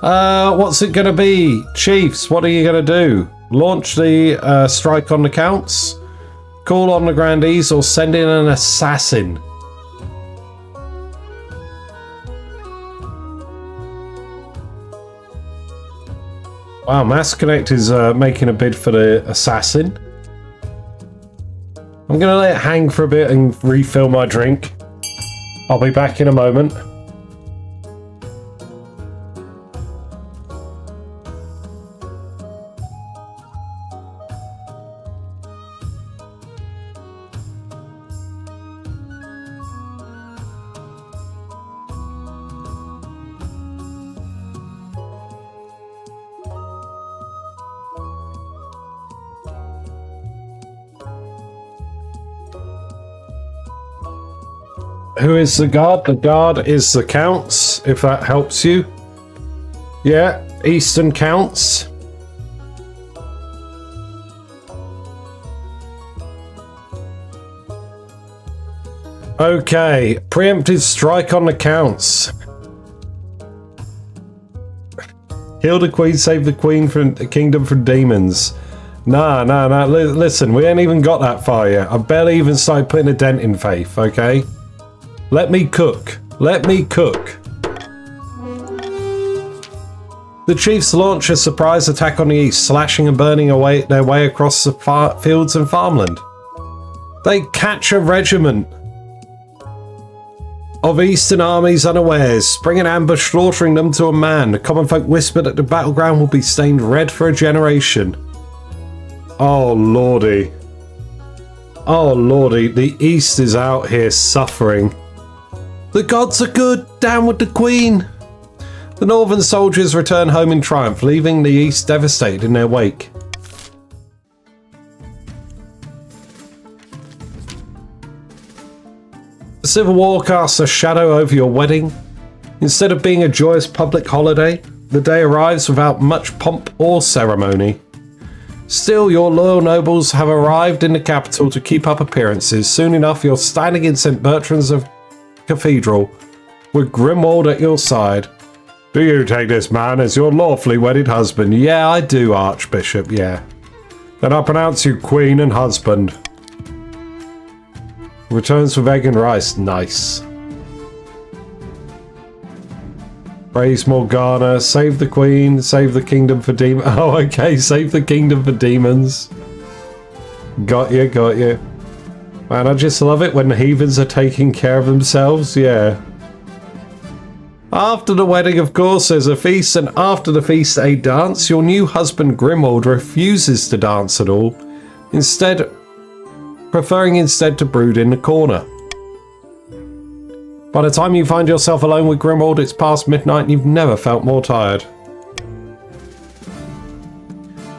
What's it going to be? Chiefs, what are you going to do? Launch the strike on the counts? Call on the grandees or send in an assassin? Wow, Mass Connect is making a bid for the assassin. I'm going to let it hang for a bit and refill my drink. I'll be back in a moment. Who is the guard? The guard is the counts, if that helps you. Yeah, Eastern counts. Okay, preemptive strike on the counts. Kill the queen, save the queen from the kingdom from demons. Nah. Listen, we ain't even got that far yet. I barely even started putting a dent in Faith, okay? Let me cook. Let me cook. The chiefs launch a surprise attack on the east, slashing and burning their way across the fields and farmland. They catch a regiment of eastern armies unawares, spring an ambush, slaughtering them to a man. The common folk whisper that the battleground will be stained red for a generation. Oh lordy. Oh lordy, the east is out here suffering. The gods are good, down with the queen. The northern soldiers return home in triumph, leaving the east devastated in their wake. The civil war casts a shadow over your wedding. Instead of being a joyous public holiday, the day arrives without much pomp or ceremony. Still, your loyal nobles have arrived in the capital to keep up appearances. Soon enough, you're standing in St. Bertrand's of Cathedral with Grimwald at your side. Do you take this man as your lawfully wedded husband? Yeah, I do, Archbishop, yeah. Then I pronounce you queen and husband. Returns with egg and rice. Nice. Praise Morgana. Save the queen. Save the kingdom for demons. Oh, okay. Save the kingdom for demons. Got you, got you. Man, I just love it when the heathens are taking care of themselves. Yeah. After the wedding, of course, there's a feast, and after the feast, a dance. Your new husband, Grimwald, refuses to dance at all, preferring instead to brood in the corner. By the time you find yourself alone with Grimwald, it's past midnight and you've never felt more tired.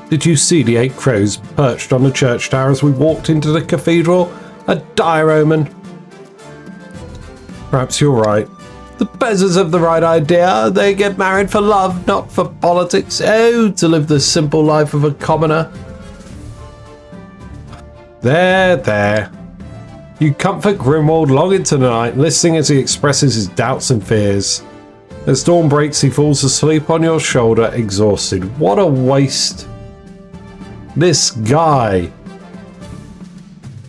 Did you see the 8 crows perched on the church tower as we walked into the cathedral? A dire omen. Perhaps you're right. The peasants have the right idea. They get married for love, not for politics. Oh, to live the simple life of a commoner. There. You comfort Grimwald long into the night, listening as he expresses his doubts and fears. As dawn breaks, he falls asleep on your shoulder, exhausted. What a waste. This guy.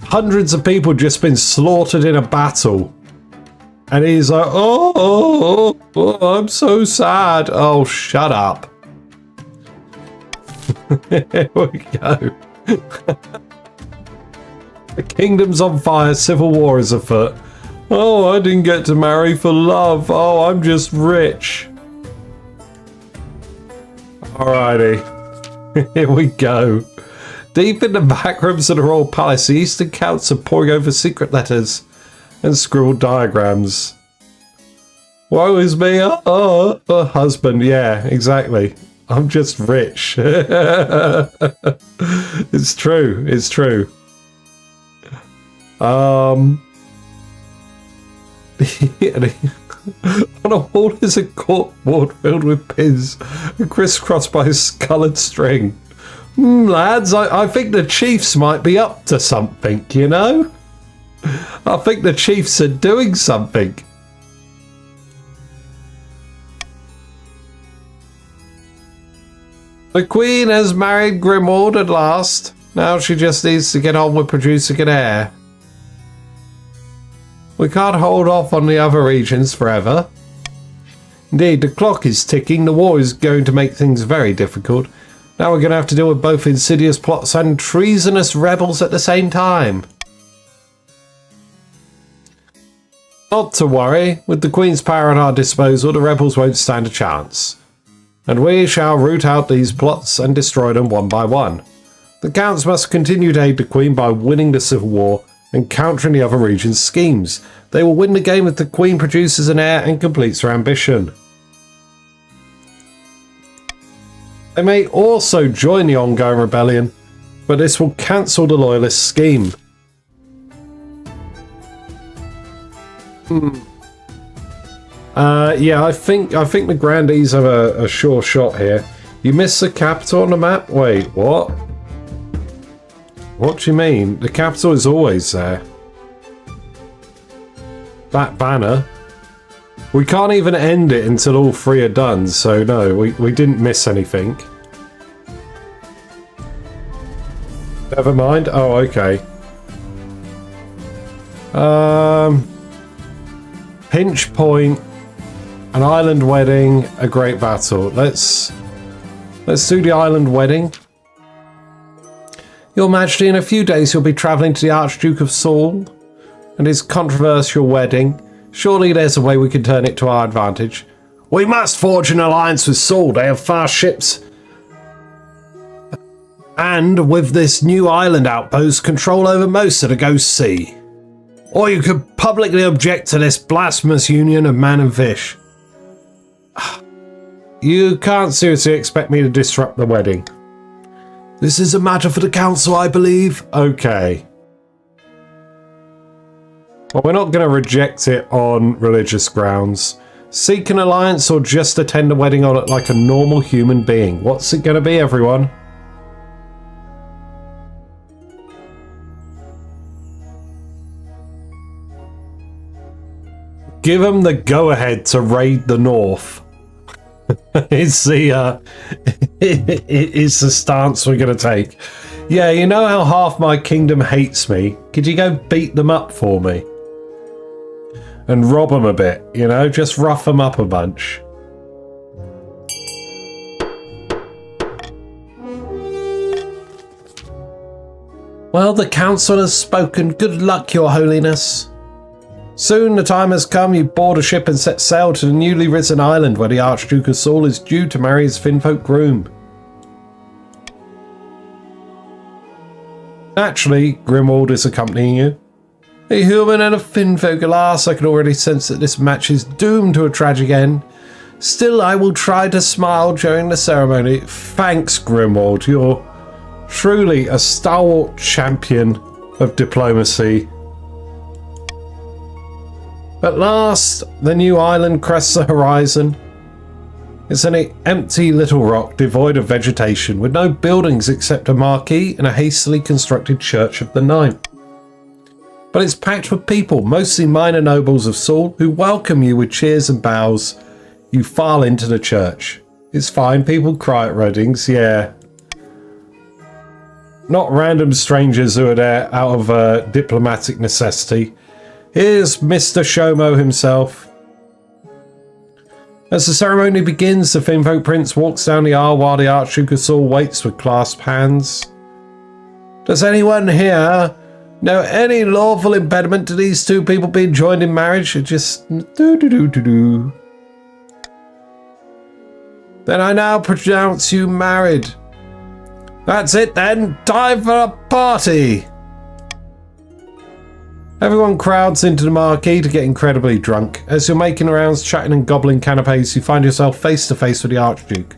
Hundreds of people just been slaughtered in a battle. And he's like, oh, I'm so sad. Oh, shut up. Here we go. The kingdom's on fire. Civil war is afoot. Oh, I didn't get to marry for love. Oh, I'm just rich. Alrighty. Here we go. Deep in the back rooms of the royal palace, the eastern counts are poring over secret letters and scribbled diagrams. Woe is me. Husband. Yeah, exactly. I'm just rich. It's true. It's true. On a wall is a corkboard filled with pins and crisscrossed by coloured string. Lads, I think the Chiefs might be up to something, you know? I think the Chiefs are doing something. The Queen has married Grimwald at last. Now she just needs to get on with producing an heir. We can't hold off on the other regions forever. Indeed, the clock is ticking. The war is going to make things very difficult. Now we're going to have to deal with both insidious plots and treasonous rebels at the same time. Not to worry. With the Queen's power at our disposal, the rebels won't stand a chance. And we shall root out these plots and destroy them one by one. The Counts must continue to aid the Queen by winning the civil war and countering the other region's schemes. They will win the game if the Queen produces an heir and completes her ambition. They may also join the ongoing rebellion, but this will cancel the loyalist scheme. Yeah, I think the Grandees have a sure shot here. You missed the capital on the map? Wait, what? What do you mean? The capital is always there. That banner. We can't even end it until all three are done, so no, we didn't miss anything. Never mind. Oh, okay. Pinch point, an island wedding, a great battle. Let's do the island wedding. Your Majesty, in a few days you'll be travelling to the Archduke of Saul and his controversial wedding. Surely there's a way we can turn it to our advantage. We must forge an alliance with Saul. They have fast ships. And with this new island outpost, control over most of the Ghost Sea. Or you could publicly object to this blasphemous union of man and fish. You can't seriously expect me to disrupt the wedding. This is a matter for the council, I believe. Okay. Well, we're not going to reject it on religious grounds. Seek an alliance or just attend a wedding on it like a normal human being. What's it going to be, everyone? Give them the go-ahead to raid the north. It's the stance we're going to take. Yeah, you know how half my kingdom hates me? Could you go beat them up for me? And rob them a bit, you know? Just rough them up a bunch. Well, the council has spoken. Good luck, your holiness. Soon the time has come, you board a ship and set sail to the newly risen island where the Archduke of Saul is due to marry his Finfolk groom. Naturally, Grimwald is accompanying you. A human and a Finfolk, alas, I can already sense that this match is doomed to a tragic end. Still, I will try to smile during the ceremony. Thanks, Grimwald, you're truly a stalwart champion of diplomacy. At last, the new island crests the horizon. It's an empty little rock devoid of vegetation, with no buildings except a marquee and a hastily constructed church of the Ninth. But it's packed with people, mostly minor nobles of Saul, who welcome you with cheers and bows. You file into the church. It's fine, people cry at weddings, yeah. Not random strangers who are there out of diplomatic necessity. Here's Mr. Shomo himself. As the ceremony begins, the Finfolk Prince walks down the aisle while the Archduke of Saul waits with clasped hands. Does anyone here know any lawful impediment to these two people being joined in marriage? It just do. Then I now pronounce you married. That's it then. Time for a party. Everyone crowds into the marquee to get incredibly drunk. As you're making rounds, chatting and gobbling canapes, you find yourself face to face with the Archduke.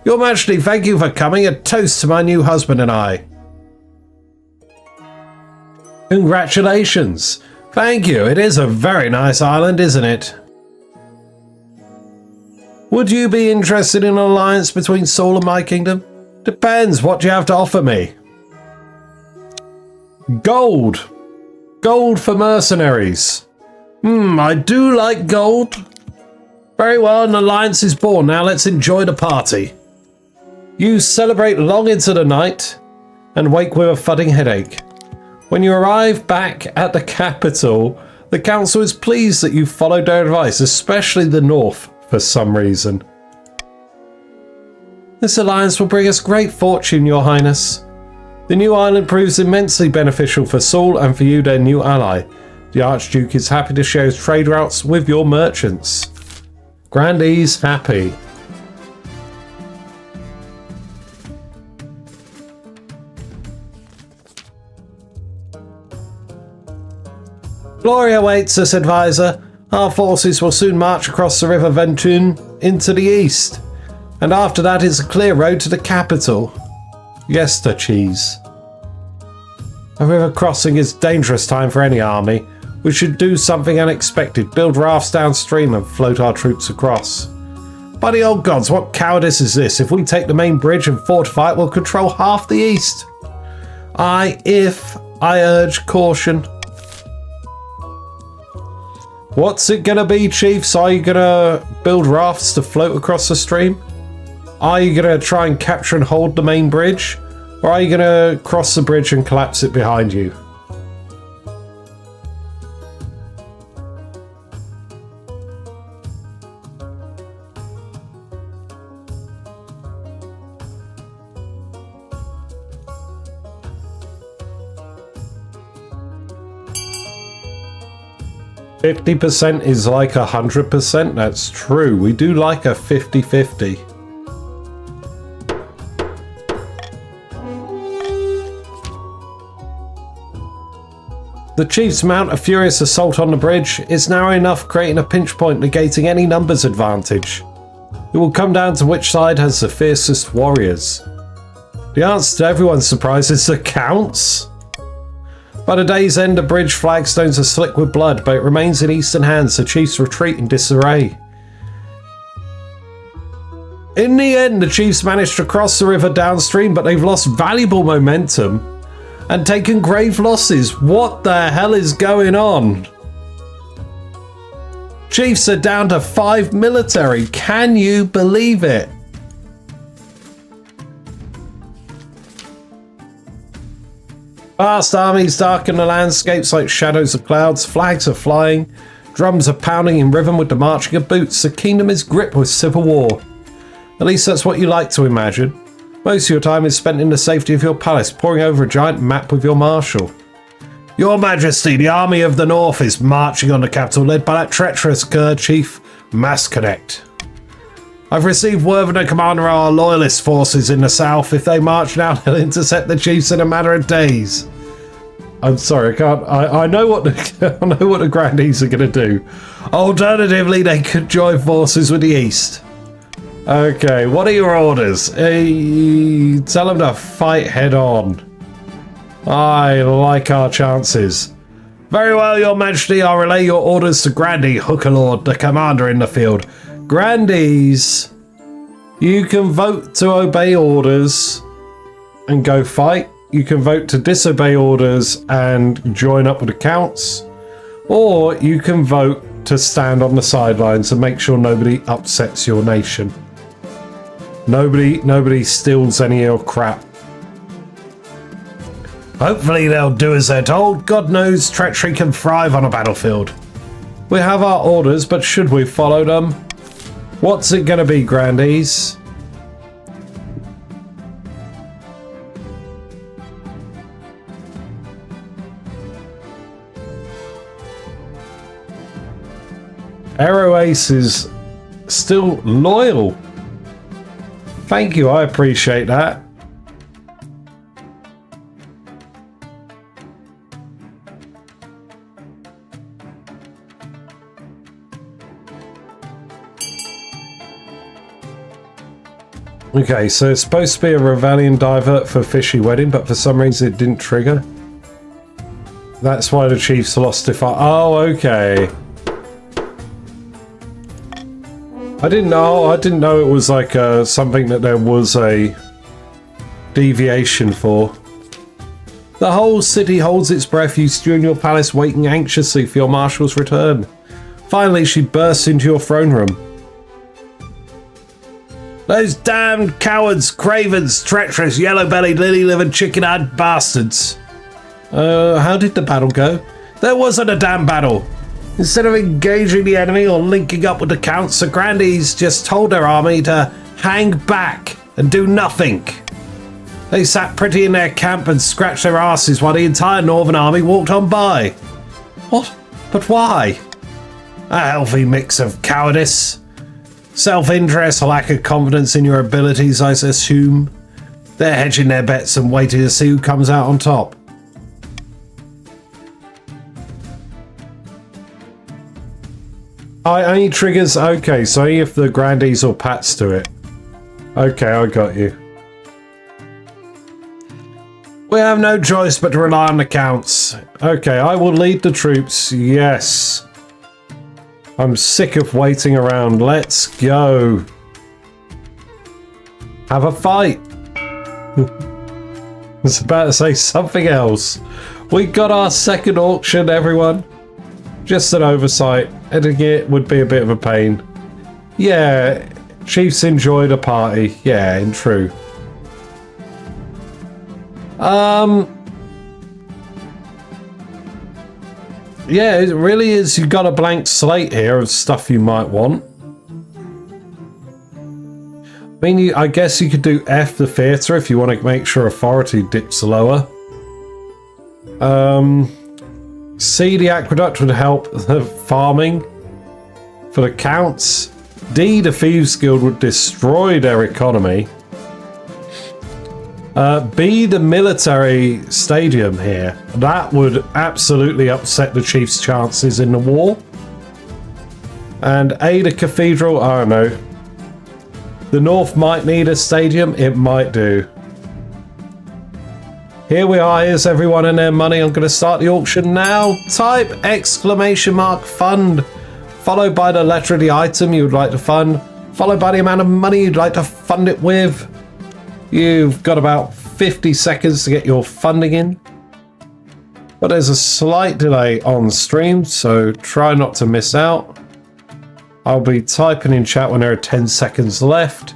Your Majesty, thank you for coming. A toast to my new husband and I. Congratulations. Thank you. It is a very nice island, isn't it? Would you be interested in an alliance between Saul and my kingdom? Depends. What do you have to offer me? Gold. Gold for mercenaries. I do like gold. Very well, an alliance is born. Now let's enjoy the party. You celebrate long into the night and wake with a thudding headache. When you arrive back at the capital, the council is pleased that you followed their advice, especially the north, for some reason. This alliance will bring us great fortune, Your Highness. The new island proves immensely beneficial for Saul and for you, their new ally. The Archduke is happy to share his trade routes with your merchants. Grandee's happy. Glory awaits us, advisor. Our forces will soon march across the River Ventune into the east. And after that is a clear road to the capital. Yes, the cheese. A river crossing is a dangerous time for any army. We should do something unexpected, build rafts downstream and float our troops across. By the old gods, what cowardice is this? If we take the main bridge and fortify it, we'll control half the east. I urge caution. What's it gonna be, chiefs? Are you gonna build rafts to float across the stream? Are you gonna try and capture and hold the main bridge? Or are you gonna cross the bridge and collapse it behind you? %50 is like 100%. That's true. We do like a 50-50. The chiefs mount a furious assault on the bridge. It's narrow enough, creating a pinch point, negating any numbers advantage. It will come down to which side has the fiercest warriors. The answer to everyone's surprise is the Counts. By the day's end, the bridge flagstones are slick with blood, but it remains in eastern hands. The chiefs retreat in disarray. In the end, the chiefs managed to cross the river downstream, but they've lost valuable momentum and taken grave losses. What the hell is going on? Chiefs are down to 5 military. Can you believe it? Vast armies darken the landscapes like shadows of clouds. Flags are flying. Drums are pounding in rhythm with the marching of boots. The kingdom is gripped with civil war. At least that's what you like to imagine. Most of your time is spent in the safety of your palace, poring over a giant map with your marshal. Your Majesty, the army of the north is marching on the capital, led by that treacherous Kurd chief, Masconnect. I've received word from the commander of our loyalist forces in the south. If they march now, they'll intercept the chiefs in a matter of days. I'm sorry, I can't. I know what the grandees are going to do. Alternatively, they could join forces with the east. Okay, what are your orders? Tell them to fight head on. I like our chances. Very well, Your Majesty. I'll relay your orders to Grandee Hookerlord, the commander in the field. Grandees, you can vote to obey orders and go fight. You can vote to disobey orders and join up with the counts. Or you can vote to stand on the sidelines and make sure nobody upsets your nation. Nobody steals any of your crap. Hopefully they'll do as they're told. God knows treachery can thrive on a battlefield. We have our orders, but should we follow them? What's it going to be, Grandees? Arrow Ace is still loyal. Thank you, I appreciate that. Okay, so it's supposed to be a Ravalian divert for Fishy Wedding, but for some reason it didn't trigger. that's why the chiefs lost if I... Oh, okay. I didn't know it was like something that there was a deviation for. The whole city holds its breath, you stew in your palace waiting anxiously for your marshal's return. Finally, she bursts into your throne room. Those damned cowards, cravens, treacherous, yellow-bellied, lily-livered, chicken-eyed bastards. How did the battle go? There wasn't a damn battle. Instead of engaging the enemy or linking up with the counts, the grandees just told their army to hang back and do nothing. They sat pretty in their camp and scratched their asses while the entire northern army walked on by. What? But why? A healthy mix of cowardice, self-interest, lack of confidence in your abilities, I assume. They're hedging their bets and waiting to see who comes out on top. Only triggers... Okay, so only if the grandees or pats do it. Okay, I got you. We have no choice but to rely on the counts. Okay, I will lead the troops. Yes. I'm sick of waiting around. Let's go. Have a fight. I was about to say something else. We got our second auction, everyone. Just an oversight. Editing it would be a bit of a pain. Yeah, chiefs enjoyed a party. Yeah, in true. Yeah, it really is. You've got a blank slate here of stuff you might want. I mean, I guess you could do F the theatre if you want to make sure authority dips lower. C, the aqueduct would help the farming for the counts. D, the Thieves Guild would destroy their economy. B, the military stadium here. That would absolutely upset the chief's chances in the war. And A, the cathedral. I don't know. The north might need a stadium. It might do. Here we are. Here's everyone and their money. I'm going to start the auction now. Type !fund, followed by the letter of the item you would like to fund, followed by the amount of money you'd like to fund it with. You've got about 50 seconds to get your funding in. But there's a slight delay on stream, so try not to miss out. I'll be typing in chat when there are 10 seconds left.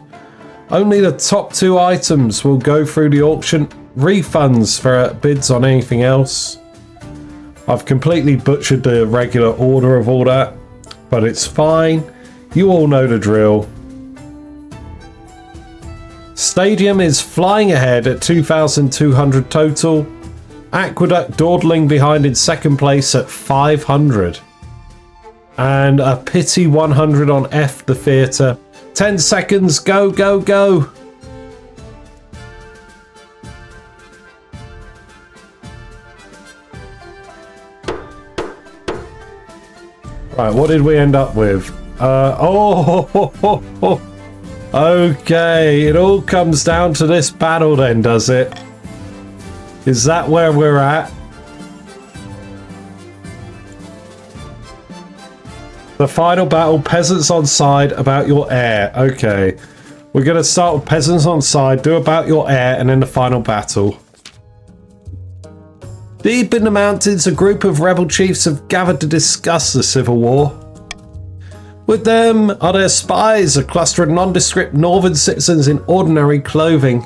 Only the top 2 items will go through the auction. Refunds for bids on anything else. I've completely butchered the regular order of all that, but it's fine. You all know the drill. Stadium is flying ahead at 2,200 total. Aqueduct dawdling behind in second place at 500. And a pity 100 on F the theatre. 10 seconds, go, go, go. Right, what did we end up with? Okay, it all comes down to this battle then, does it? Is that where we're at? The final battle, peasants on side, about your heir. Okay, we're going to start with peasants on side, do about your heir, and then the final battle. Deep in the mountains, a group of rebel chiefs have gathered to discuss the civil war. With them are their spies, a cluster of nondescript northern citizens in ordinary clothing.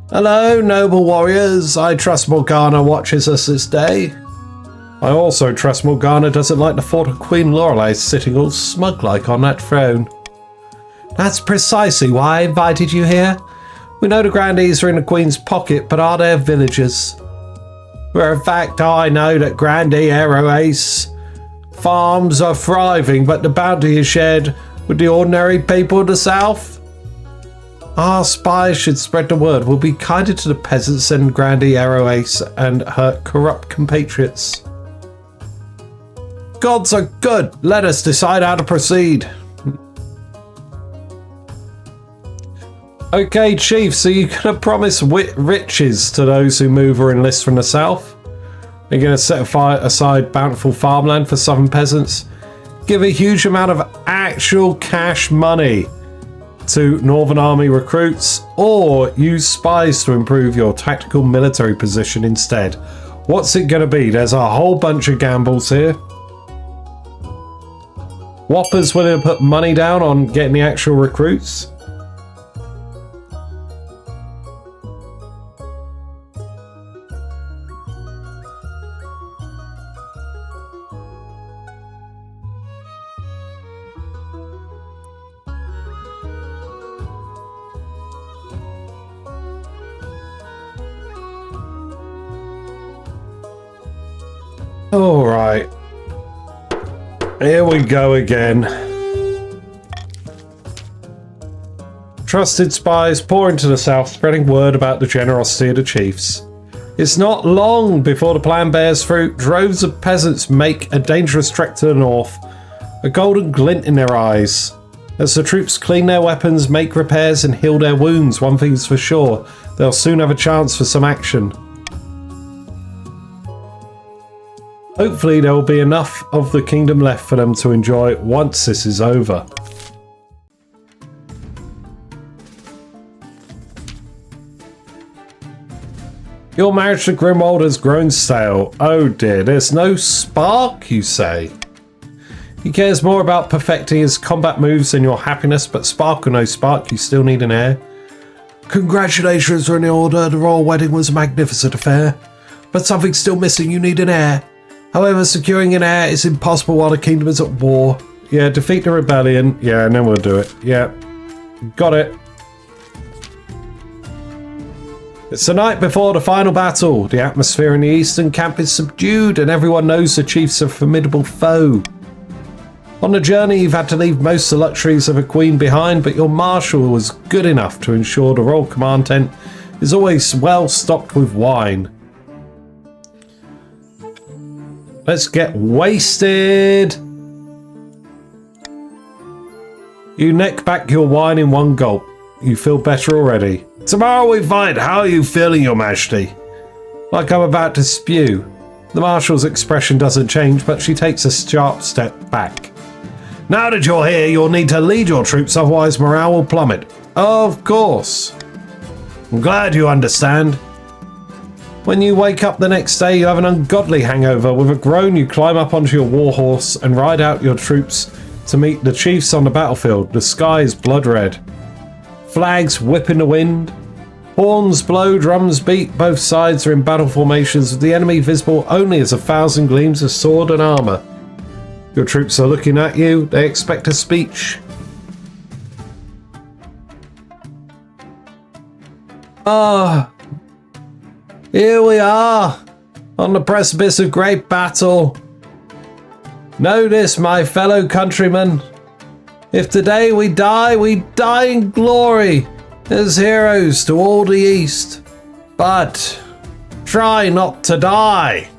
Hello, noble warriors. I trust Morgana watches us this day. I also trust Morgana doesn't like the thought of Queen Lorelei sitting all smug-like on that throne. That's precisely why I invited you here. We know the grandees are in the Queen's pocket, but are they villagers? For a fact, I know that Grandee Aeroace farms are thriving, but the bounty is shared with the ordinary people of the south. Our spies should spread the word. We'll be kinder to the peasants than Grandee Aeroace and her corrupt compatriots. Gods are good. Let us decide how to proceed. Okay, Chief, so you're going to promise riches to those who move or enlist from the south? They're going to set aside bountiful farmland for southern peasants. Give a huge amount of actual cash money to Northern Army recruits, or use spies to improve your tactical military position instead. What's it going to be? There's a whole bunch of gambles here. Whopper's willing to put money down on getting the actual recruits. All right. Here we go again. Trusted spies pour into the south, spreading word about the generosity of the chiefs. It's not long before the plan bears fruit. Droves of peasants make a dangerous trek to the north, a golden glint in their eyes. As the troops clean their weapons, make repairs and heal their wounds, one thing's for sure, they'll soon have a chance for some action. Hopefully there will be enough of the kingdom left for them to enjoy once this is over. Your marriage to Grimwald has grown stale. Oh dear, there's no spark, you say? He cares more about perfecting his combat moves than your happiness, but spark or no spark, you still need an heir. Congratulations are in order, the royal wedding was a magnificent affair. But something's still missing, you need an heir. However, securing an heir is impossible while the kingdom is at war. Yeah, defeat the rebellion. Yeah, and then we'll do it. Yeah, got it. It's the night before the final battle. The atmosphere in the eastern camp is subdued and everyone knows the chief's a formidable foe. On the journey, you've had to leave most of the luxuries of a queen behind, but your marshal was good enough to ensure the royal command tent is always well stocked with wine. Let's get wasted. You neck back your wine in one gulp. You feel better already. Tomorrow we fight. How are you feeling, Your Majesty? Like I'm about to spew. The Marshal's expression doesn't change, but she takes a sharp step back. Now that you're here, you'll need to lead your troops, otherwise morale will plummet. Of course. I'm glad you understand. When you wake up the next day, you have an ungodly hangover. With a groan, you climb up onto your warhorse and ride out your troops to meet the chiefs on the battlefield. The sky is blood red. Flags whip in the wind. Horns blow, drums beat. Both sides are in battle formations, with the enemy visible only as 1,000 gleams of sword and armor. Your troops are looking at you. They expect a speech. Here we are, on the precipice of great battle. Know this, my fellow countrymen. If today we die in glory, as heroes to all the East. But try not to die.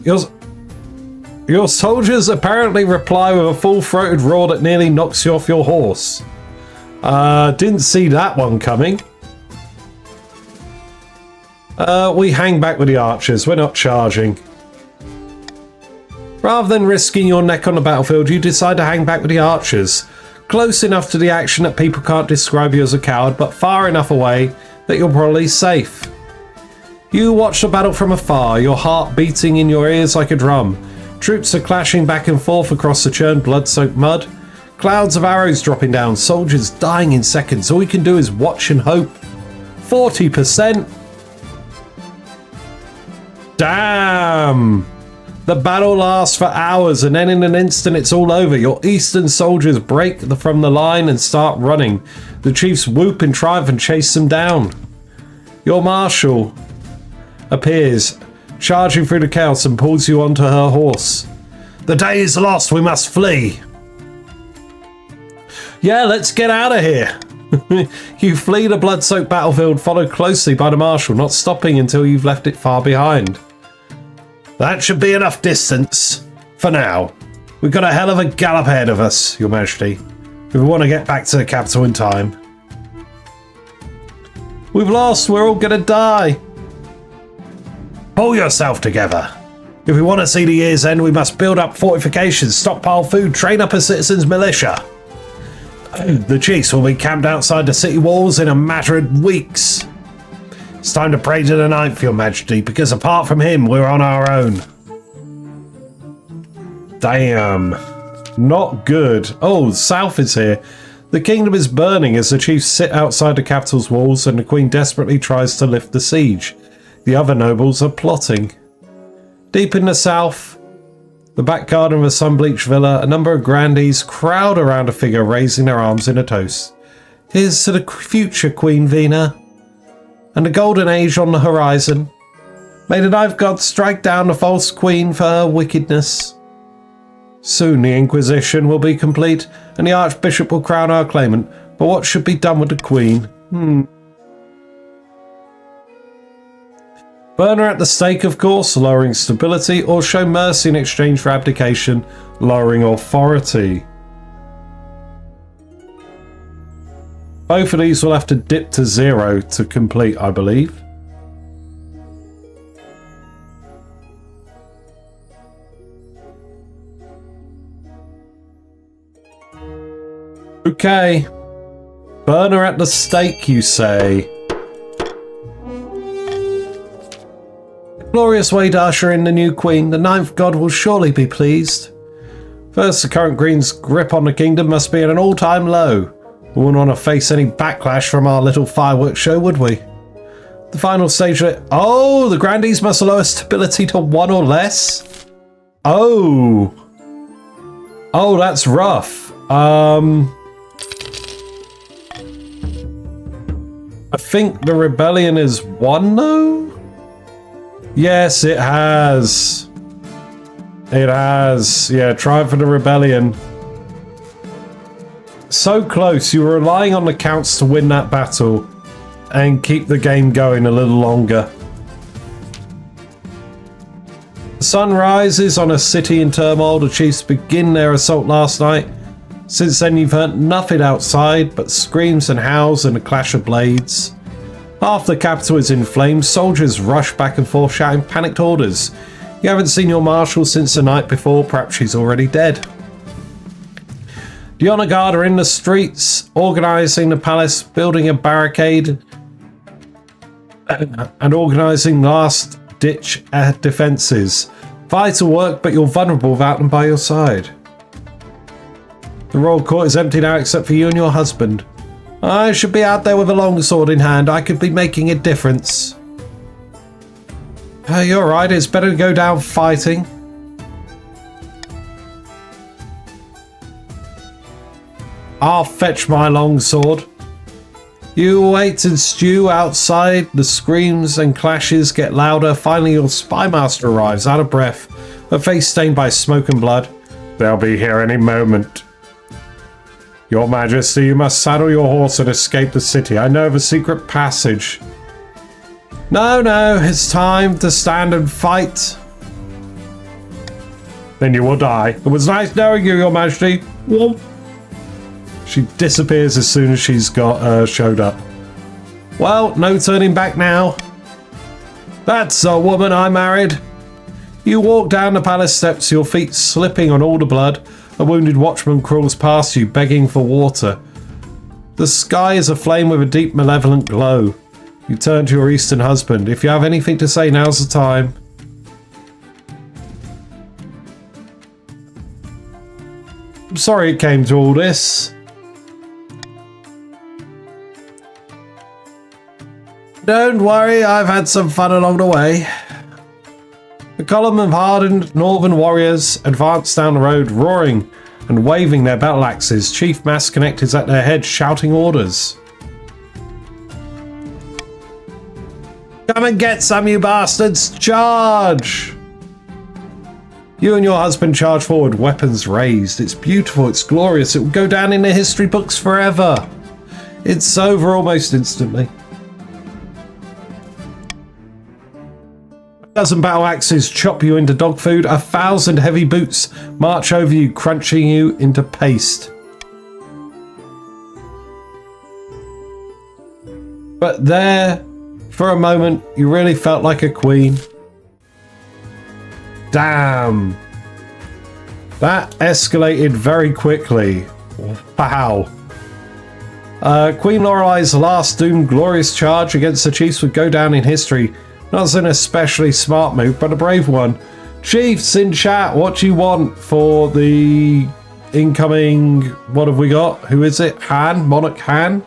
Your soldiers apparently reply with a full-throated roar that nearly knocks you off your horse. Didn't see that one coming. We hang back with the archers. We're not charging. Rather than risking your neck on the battlefield, you decide to hang back with the archers. Close enough to the action that people can't describe you as a coward, but far enough away that you're probably safe. You watch the battle from afar, your heart beating in your ears like a drum. Troops are clashing back and forth across the churned blood-soaked mud. Clouds of arrows dropping down, soldiers dying in seconds. All you can do is watch and hope. 40%. Damn! The battle lasts for hours and then in an instant it's all over. Your eastern soldiers break from the line and start running. The chiefs whoop in triumph and chase them down. Your marshal appears, charging through the chaos, and pulls you onto her horse. The day is lost, we must flee. Yeah, let's get out of here. You flee the blood-soaked battlefield, followed closely by the marshal, not stopping until you've left it far behind. That should be enough distance for now. We've got a hell of a gallop ahead of us, Your Majesty, if we want to get back to the capital in time. We've lost, we're all gonna die. Pull yourself together. If we want to see the year's end, we must build up fortifications, stockpile food, train up a citizens' militia. The chiefs will be camped outside the city walls in a matter of weeks. It's time to pray to the ninth, your majesty, because apart from him, we're on our own. Damn. Not good. Oh, South is here. The kingdom is burning as the chiefs sit outside the capital's walls and the queen desperately tries to lift the siege. The other nobles are plotting. Deep in the south, the back garden of a sun-bleached villa, a number of grandees crowd around a figure raising their arms in a toast. Here's to the future Queen Vina, and the golden age on the horizon. May the ninth god strike down the false queen for her wickedness. Soon the Inquisition will be complete, and the Archbishop will crown our claimant. But what should be done with the Queen? Burn her at the stake, of course, lowering stability, or show mercy in exchange for abdication, lowering authority. Both of these will have to dip to 0 to complete, I believe. Okay. Burn her at the stake, you say? Glorious way to usher in the new queen. The ninth god will surely be pleased. First, the current queen's grip on the kingdom must be at an all-time low. We wouldn't want to face any backlash from our little fireworks show, would we? The final stage of it. Oh, the grandees must lower stability to 1 or less? Oh. Oh, that's rough. I think the rebellion is 1 though? Yes, it has. It has. Yeah, try for the rebellion. So close. You were relying on the counts to win that battle and keep the game going a little longer. The sun rises on a city in turmoil. The chiefs begin their assault last night. Since then, you've heard nothing outside but screams and howls and a clash of blades. Half the capital is in flames. Soldiers rush back and forth shouting panicked orders. You haven't seen your marshal since the night before. Perhaps she's already dead. The honor guard are in the streets, organising the palace, building a barricade, and organising last-ditch defences. Vital work, but you're vulnerable without them by your side. The royal court is empty now except for you and your husband. I should be out there with a longsword in hand. I could be making a difference. You're right, it's better to go down fighting. I'll fetch my longsword. You wait and stew outside. The screams and clashes get louder. Finally, your spymaster arrives, out of breath, her face stained by smoke and blood. They'll be here any moment. Your Majesty, you must saddle your horse and escape the city. I know of a secret passage. No, it's time to stand and fight. Then you will die. It was nice knowing you, Your Majesty. Whoop. She disappears as soon as she's got showed up. Well, no turning back now. That's a woman I married. You walk down the palace steps, your feet slipping on all the blood. A wounded watchman crawls past you, begging for water. The sky is aflame with a deep, malevolent glow. You turn to your eastern husband. If you have anything to say, now's the time. I'm sorry it came to all this. Don't worry, I've had some fun along the way. The column of hardened northern warriors advanced down the road, roaring and waving their battle axes. Chief Mass Connectors at their head, shouting orders. Come and get some, you bastards! Charge! You and your husband charge forward, weapons raised. It's beautiful, it's glorious, it will go down in the history books forever. It's over almost instantly. A dozen battle axes chop you into dog food. 1,000 heavy boots march over you, crunching you into paste. But there, for a moment, you really felt like a queen. Damn. That escalated very quickly. Wow. Queen Lorelei's last doomed glorious charge against the Chiefs would go down in history. Not as an especially smart move, but a brave one. Chiefs in chat, what do you want for the incoming... What have we got? Who is it? Han? Monarch Han?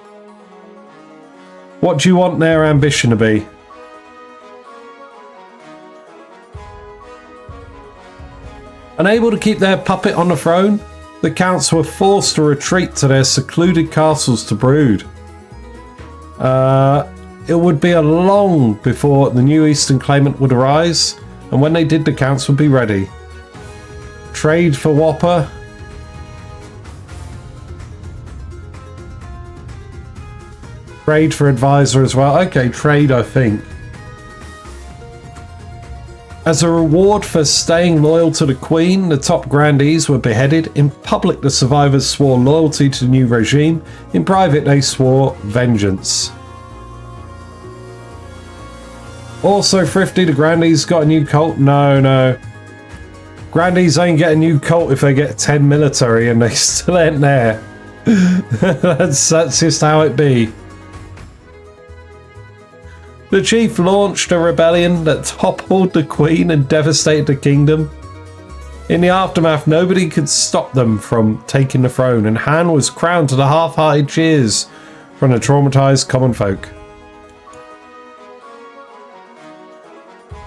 What do you want their ambition to be? Unable to keep their puppet on the throne, the counts were forced to retreat to their secluded castles to brood. It would be a long before the new Eastern claimant would arise, and when they did, the counts would be ready. Trade for Whopper. Trade for advisor as well. Okay, trade, I think. As a reward for staying loyal to the Queen, the top grandees were beheaded. In public, the survivors swore loyalty to the new regime. In private, they swore vengeance. Also, Thrifty, the grandees got a new cult. No. Grandees ain't get a new cult if they get 10 military and they still ain't there. that's just how it be. The chief launched a rebellion that toppled the Queen and devastated the kingdom. In the aftermath, nobody could stop them from taking the throne, and Han was crowned to the half-hearted cheers from the traumatized common folk.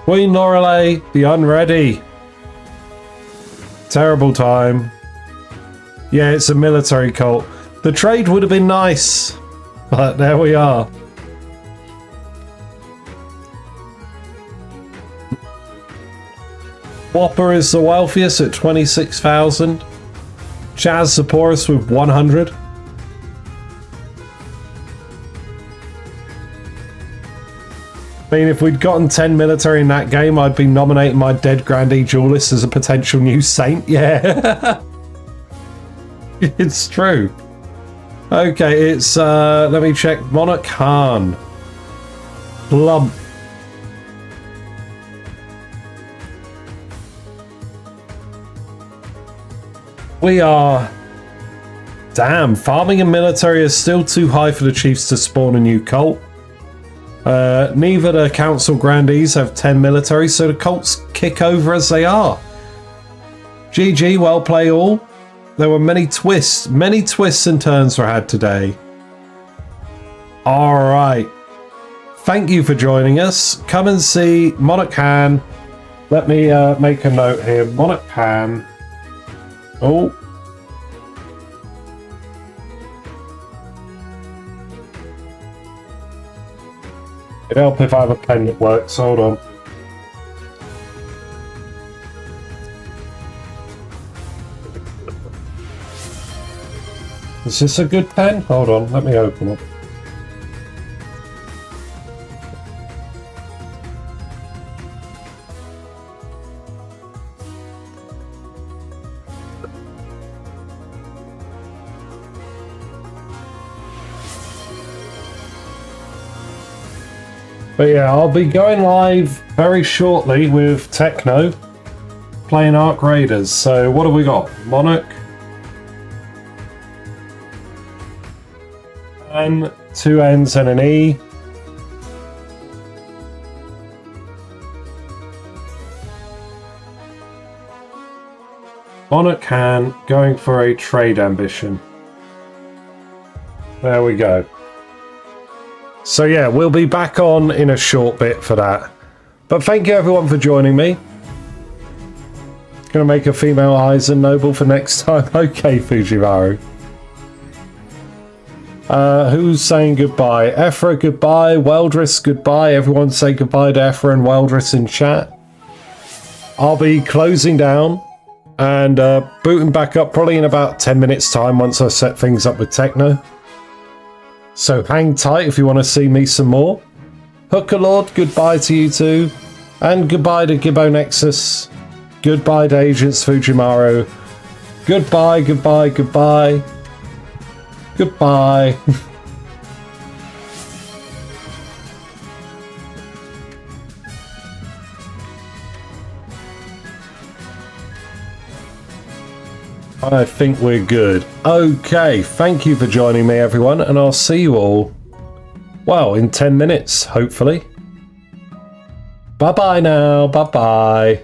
Queen Lorelei, the unready. Terrible time. Yeah, it's a military cult. The trade would have been nice, but there we are. Whopper is the wealthiest at 26,000. Chaz the poorest with 100. I mean, if we'd gotten 10 military in that game, I'd be nominating my dead grandee duelist as a potential new saint. Yeah. It's true. Okay, it's, let me check. Monarch Han. Plump. We are... Damn, farming and military is still too high for the chiefs to spawn a new cult. Neither the council grandees have 10 military, so the cults kick over as they are. GG, well play all. There were many twists and turns were had today. Alright. Thank you for joining us. Come and see Monarch Han. Let me make a note here. Monarch Han. Oh. It'd help if I have a pen that works. Hold on. Is this a good pen? Hold on, let me open it. But yeah, I'll be going live very shortly with Techno, playing Arc Raiders. So what have we got? Monarch. And 2 N's and an E. Monarch Han going for a trade ambition. There we go. So yeah, we'll be back on in a short bit for that. But thank you everyone for joining me. Gonna make a female Eisen Noble for next time. Okay, Fujimaru. Who's saying goodbye? Ephra, goodbye. Weldris, goodbye. Everyone say goodbye to Ephra and Weldris in chat. I'll be closing down and booting back up probably in about 10 minutes time once I set things up with Techno. So hang tight if you want to see me some more. Hooker Lord, goodbye to you too. And goodbye to Gibbo Nexus. Goodbye to Agents Fujimaru. Goodbye, goodbye, goodbye. Goodbye. I think we're good. Okay, thank you for joining me, everyone, and I'll see you all, well, in 10 minutes, hopefully. Bye-bye now. Bye-bye.